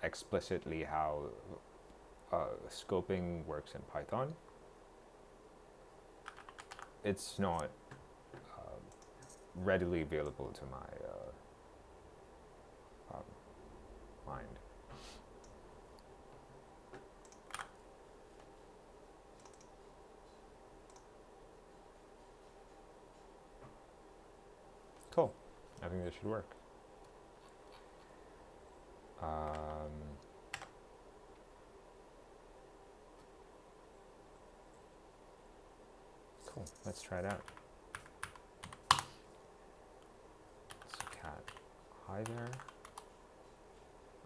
explicitly how scoping works in Python. It's not readily available to my mind. Cool. I think this should work. Cool. Let's try it out. So cat hi there.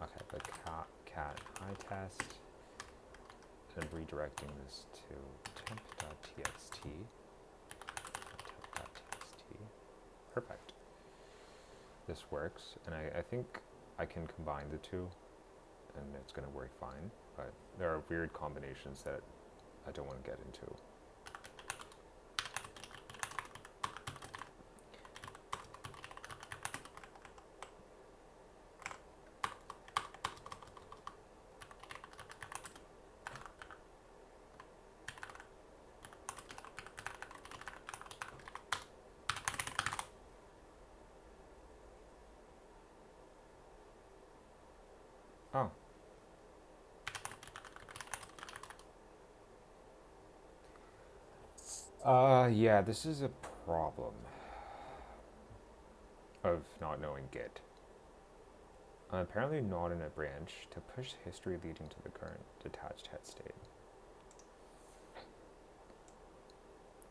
Okay, but cat hi test. And I'm redirecting this to temp.txt. Temp.txt. Perfect. This works, and I think I can combine the two, and it's going to work fine. But there are weird combinations that I don't want to get into. Yeah, this is a problem of not knowing Git. I'm apparently not in a branch to push history leading to the current detached head state.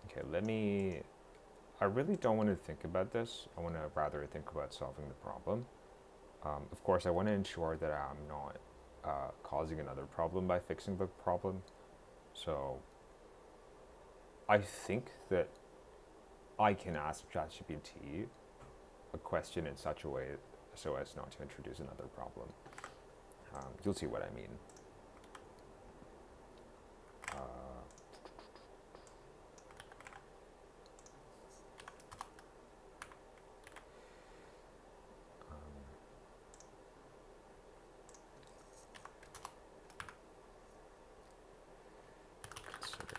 Okay, I really don't want to think about this. I want to rather think about solving the problem. Of course, I want to ensure that I'm not causing another problem by fixing the problem. So I think that I can ask ChatGPT a question in such a way so as not to introduce another problem. You'll see what I mean. Consider.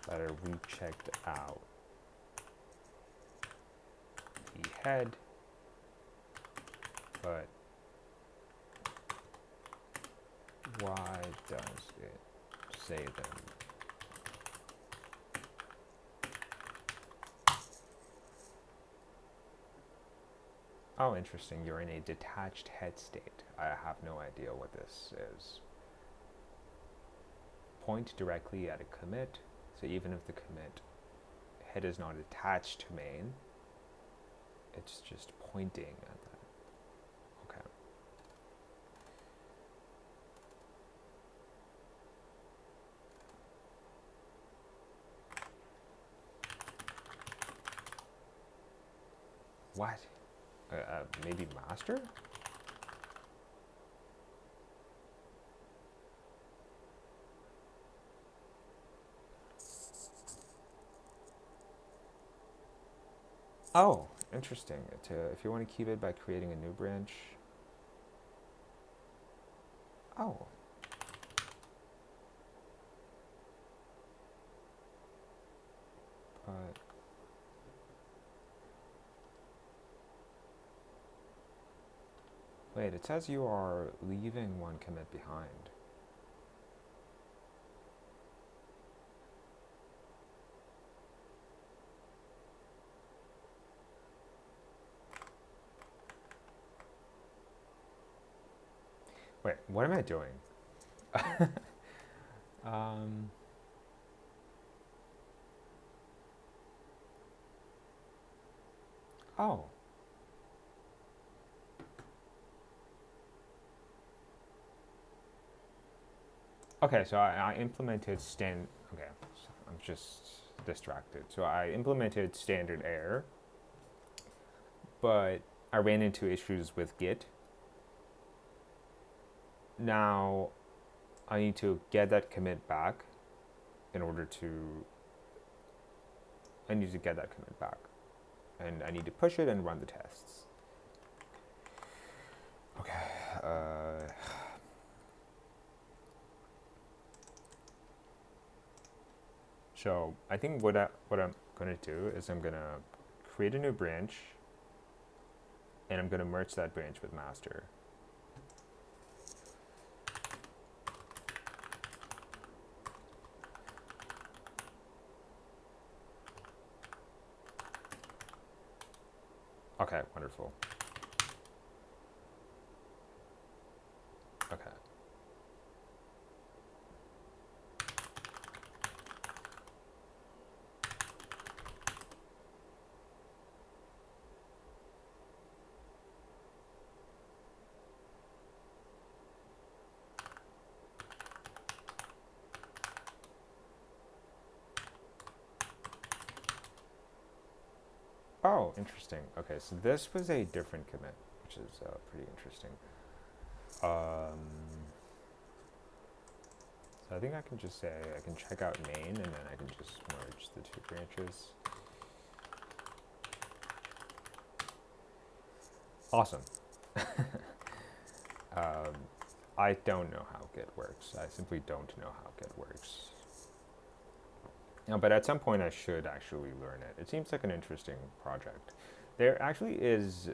That we checked out the head, but why does it say them? Oh, interesting. You're in a detached head state. I have no idea what this is. Point directly at a commit. So even if the commit head is not attached to main, it's just pointing at that. Okay. What? Maybe master? Oh, interesting. If you want to keep it by creating a new branch. Oh. But wait, it says you are leaving one commit behind. Wait, what am I doing? Oh. Okay, so I implemented stand. Okay, so I'm just. distracted. So I implemented standard error, but I ran into issues with Git. Now I need to get that commit back in order to, I need to get that commit back. And I need to push it and run the tests. Okay. So I think what I'm going to do is I'm going to create a new branch, and I'm going to merge that branch with master. Okay, wonderful. Okay. Oh, interesting. Okay, so this was a different commit, which is pretty interesting. So I think I can just say, I can check out main, and then I can just merge the two branches. Awesome. I don't know how Git works. I simply don't know how Git works. No, but at some point I should actually learn it. It seems like an interesting project. There actually is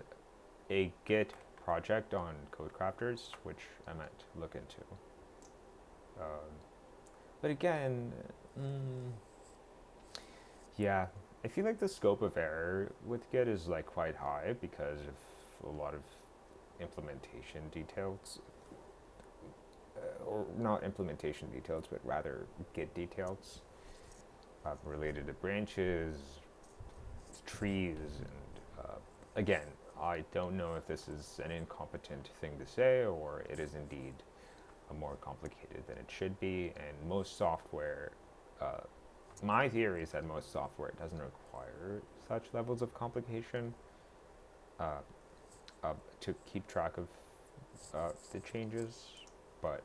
a Git project on Codecrafters, which I might look into. But again, yeah, I feel like the scope of error with Git is like quite high because of a lot of implementation details, or not implementation details, but rather Git details related to branches, trees, and again, I don't know if this is an incompetent thing to say or it is indeed more complicated than it should be, and most software, my theory is that most software doesn't require such levels of complication to keep track of the changes, but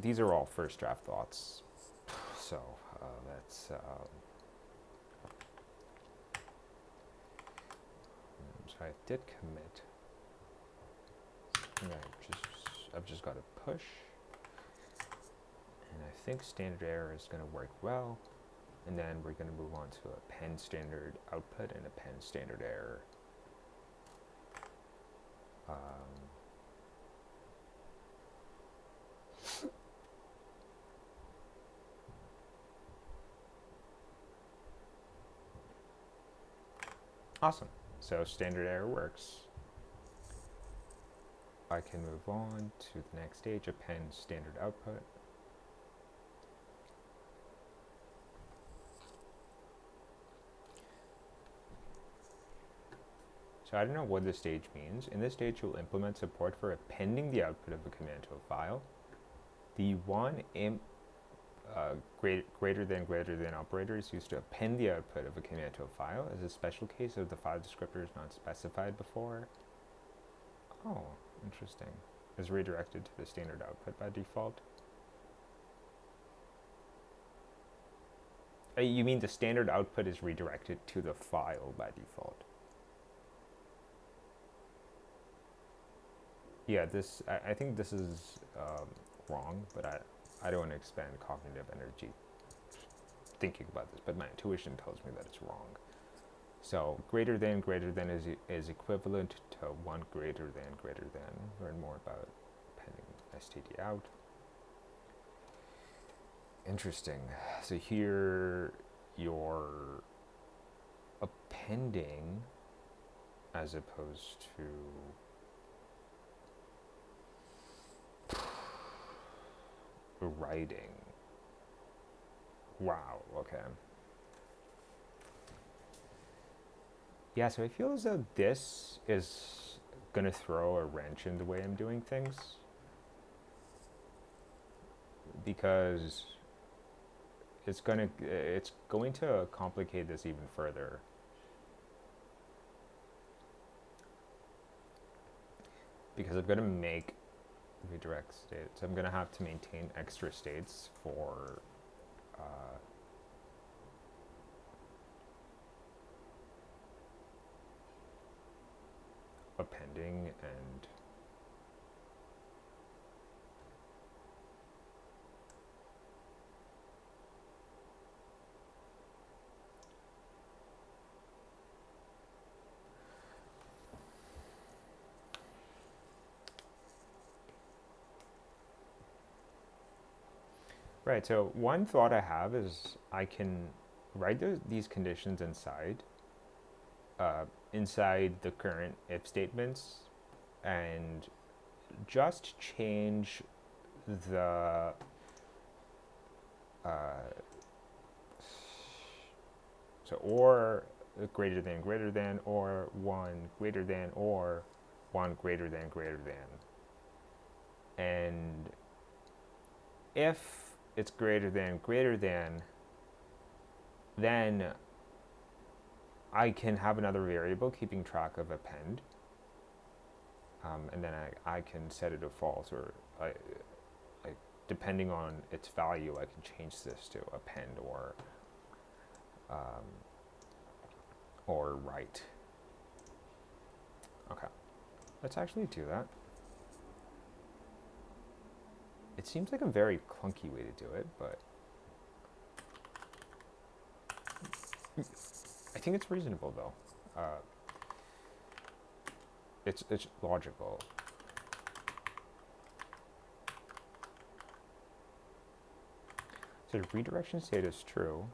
these are all first draft thoughts, so that's so I did commit. I've just got to push, and I think standard error is going to work well, and then we're going to move on to a pen standard output and a pen standard error. Awesome. So standard error works. I can move on to the next stage, append standard output. So I don't know what this stage means. In this stage, you'll implement support for appending the output of a command to a file. The greater than operator is used to append the output of a command to a file as a special case if the file descriptor is not specified before. Oh, interesting. Is redirected to the standard output by default. You mean the standard output is redirected to the file by default? Yeah, I think this is wrong, but I don't want to expend cognitive energy thinking about this, but my intuition tells me that it's wrong. So greater than is equivalent to one greater than. Learn more about appending std out. Interesting. So here you're appending as opposed to writing. Wow, okay. Yeah, so I feel as though this is gonna throw a wrench in the way I'm doing things, it's going to complicate this even further. Because I'm going to make redirect states. I'm going to have to maintain extra states for appending and right. So one thought I have is I can write these conditions inside the current if statements and just change the so or greater than or one greater than or one greater than, and if it's greater than, then I can have another variable keeping track of append, and then I can set it to false, or depending on its value, I can change this to append or write. Okay, let's actually do that. It seems like a very clunky way to do it, but I think it's reasonable though. It's logical. So the redirection state is true.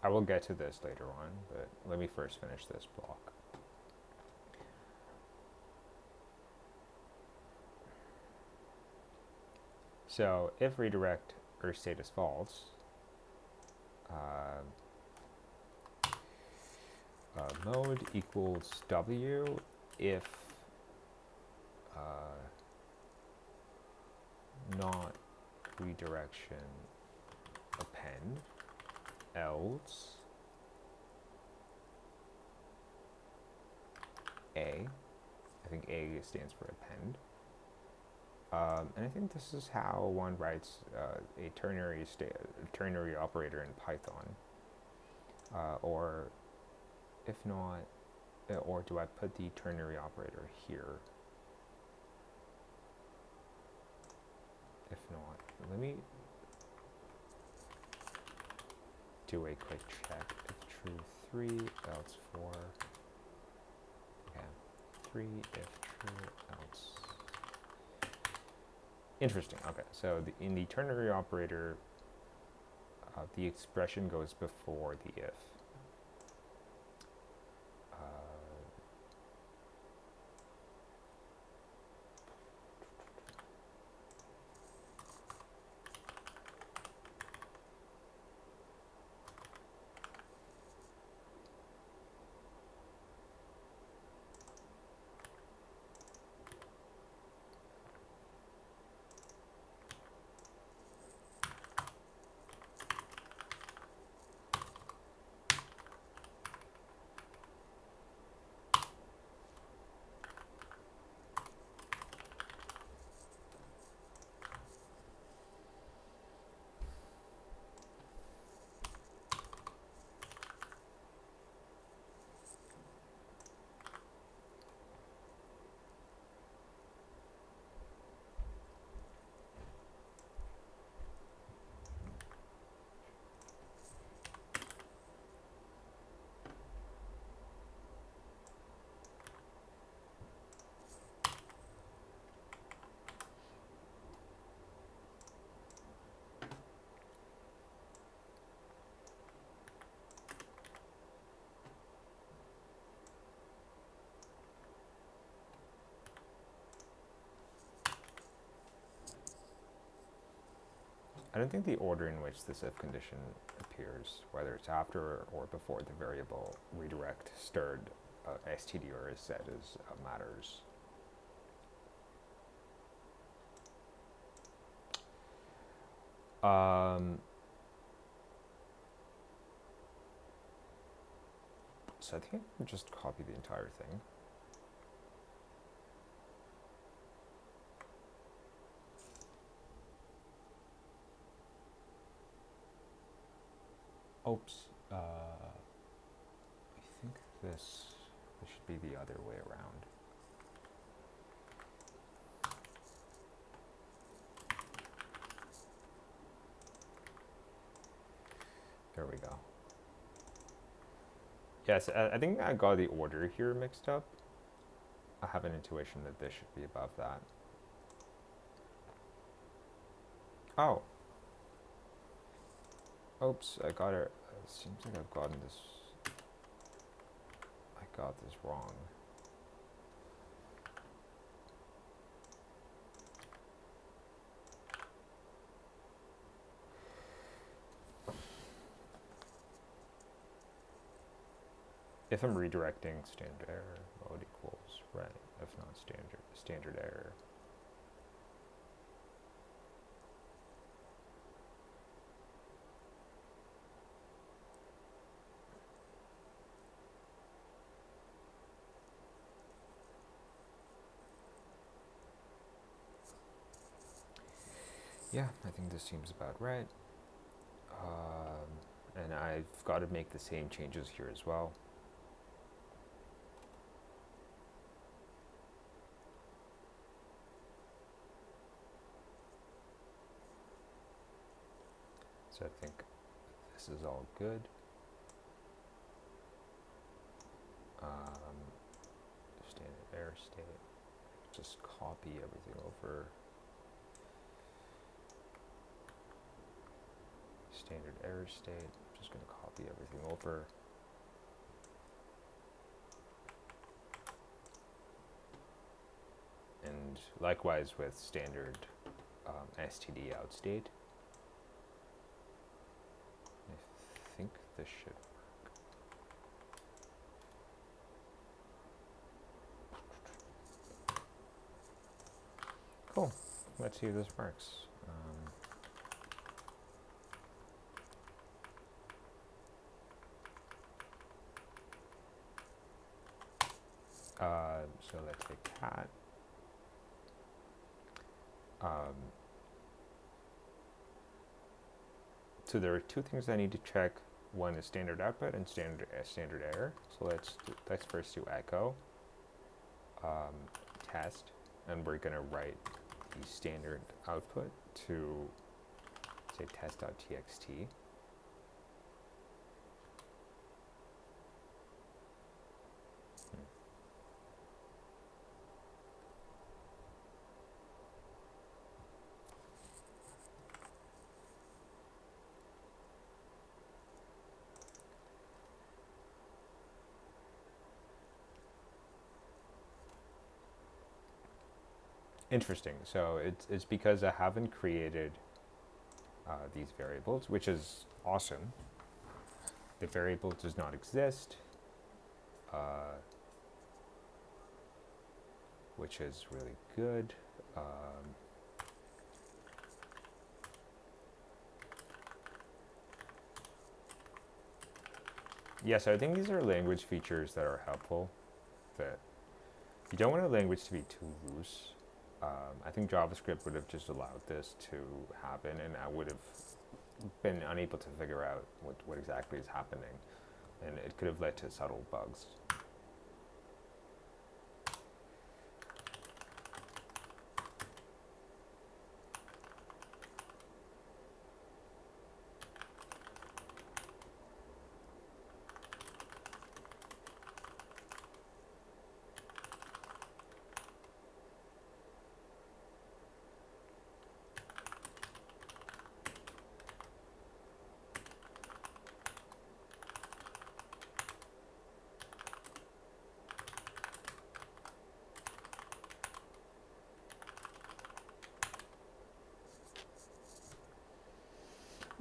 I will get to this later on, but let me first finish this block. So if redirect or state is false, mode equals W if not redirection append, else A. I think A stands for append. And I think this is how one writes a ternary operator in Python. Or if not, or do I put the ternary operator here? If not, let me do a quick check. If true 3, else 4. Okay, 3 if true, else. Interesting. Okay, so in the ternary operator, the expression goes before the if. I don't think the order in which this if condition appears, whether it's after or before the variable redirect, stirred, std, or is set, matters. So I think I can just copy the entire thing. Oops. I think this should be the other way around. There we go. Yes, I think I got the order here mixed up. I have an intuition that this should be above that. Oh. Oops, I got it. It seems like I've gotten this. I got this wrong. If I'm redirecting standard error, mode equals right. If not standard error. Yeah, I think this seems about right. And I've got to make the same changes here as well. So I think this is all good. Standard error state. Just copy everything over. Standard error state. I'm just going to copy everything over. And likewise with standard std out state. I think this should work. Cool. Let's see if this works. So let's say cat. So there are two things I need to check. One is standard output and standard error. So let's first do echo test, and we're gonna write the standard output to say test.txt. Interesting. So it's because I haven't created these variables, which is awesome. The variable does not exist, which is really good. Yes, I think these are language features that are helpful. That you don't want a language to be too loose. I think JavaScript would have just allowed this to happen, and I would have been unable to figure out what exactly is happening, and it could have led to subtle bugs.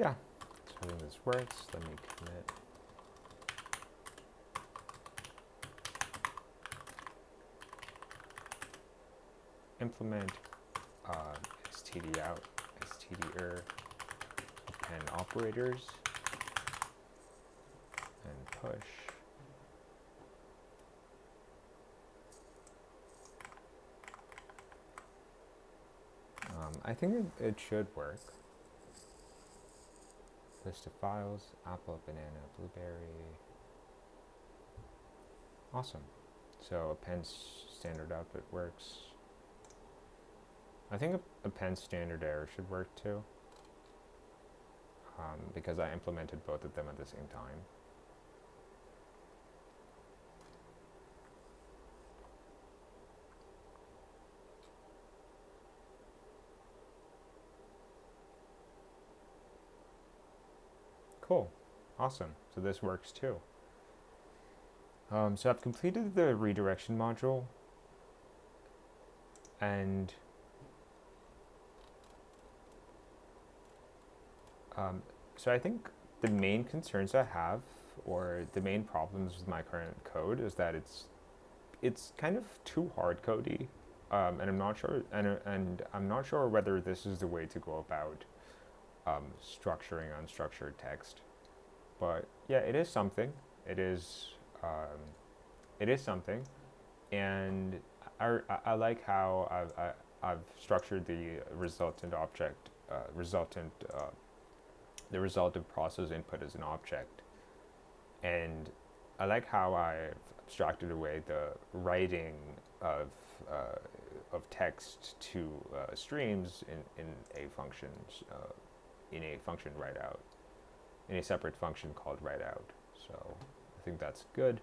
yeah, so I think this works. Let me commit. Implement std out, std append operators, and push. I think it should work. List of files, apple, banana, blueberry. Awesome. So append standard output works. I think append standard error should work too, because I implemented both of them at the same time. Cool. Awesome. So this works too. So I've completed the redirection module, and so I think the main concerns I have, or the main problems with my current code, is that it's kind of too hard codey, and I'm not sure, and I'm not sure whether this is the way to go about structuring unstructured text. But yeah, it is something. It is something, and I like how I've structured the resultant object, the resultant process input as an object, and I like how I've abstracted away the writing of text to streams in a function writeout, in a separate function called writeout. So I think that's good.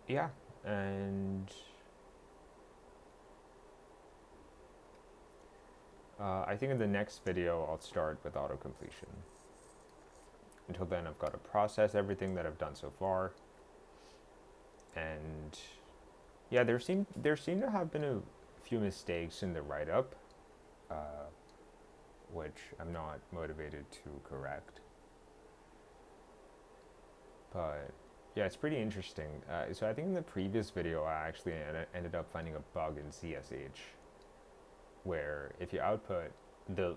Yeah, and I think in the next video I'll start with autocompletion. Until then, I've got to process everything that I've done so far, and yeah, there seem to have been a few mistakes in the write-up, which I'm not motivated to correct. But yeah, it's pretty interesting. So I think in the previous video, I actually ended up finding a bug in CSH, where if you output the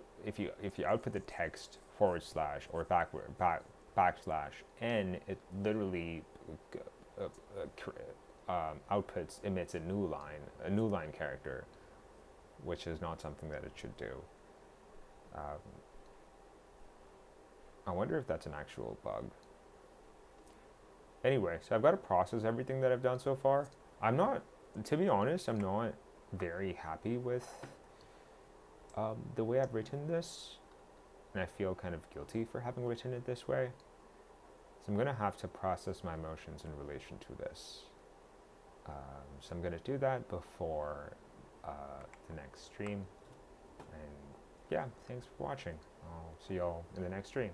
text / or \n, it literally emits a new line character, which is not something that it should do. I wonder if that's an actual bug. Anyway, so I've got to process everything that I've done so far. To be honest, I'm not very happy with the way I've written this, and I feel kind of guilty for having written it this way. So I'm going to have to process my emotions in relation to this. So I'm going to do that before the next stream. And yeah, thanks for watching. I'll see y'all in the next stream.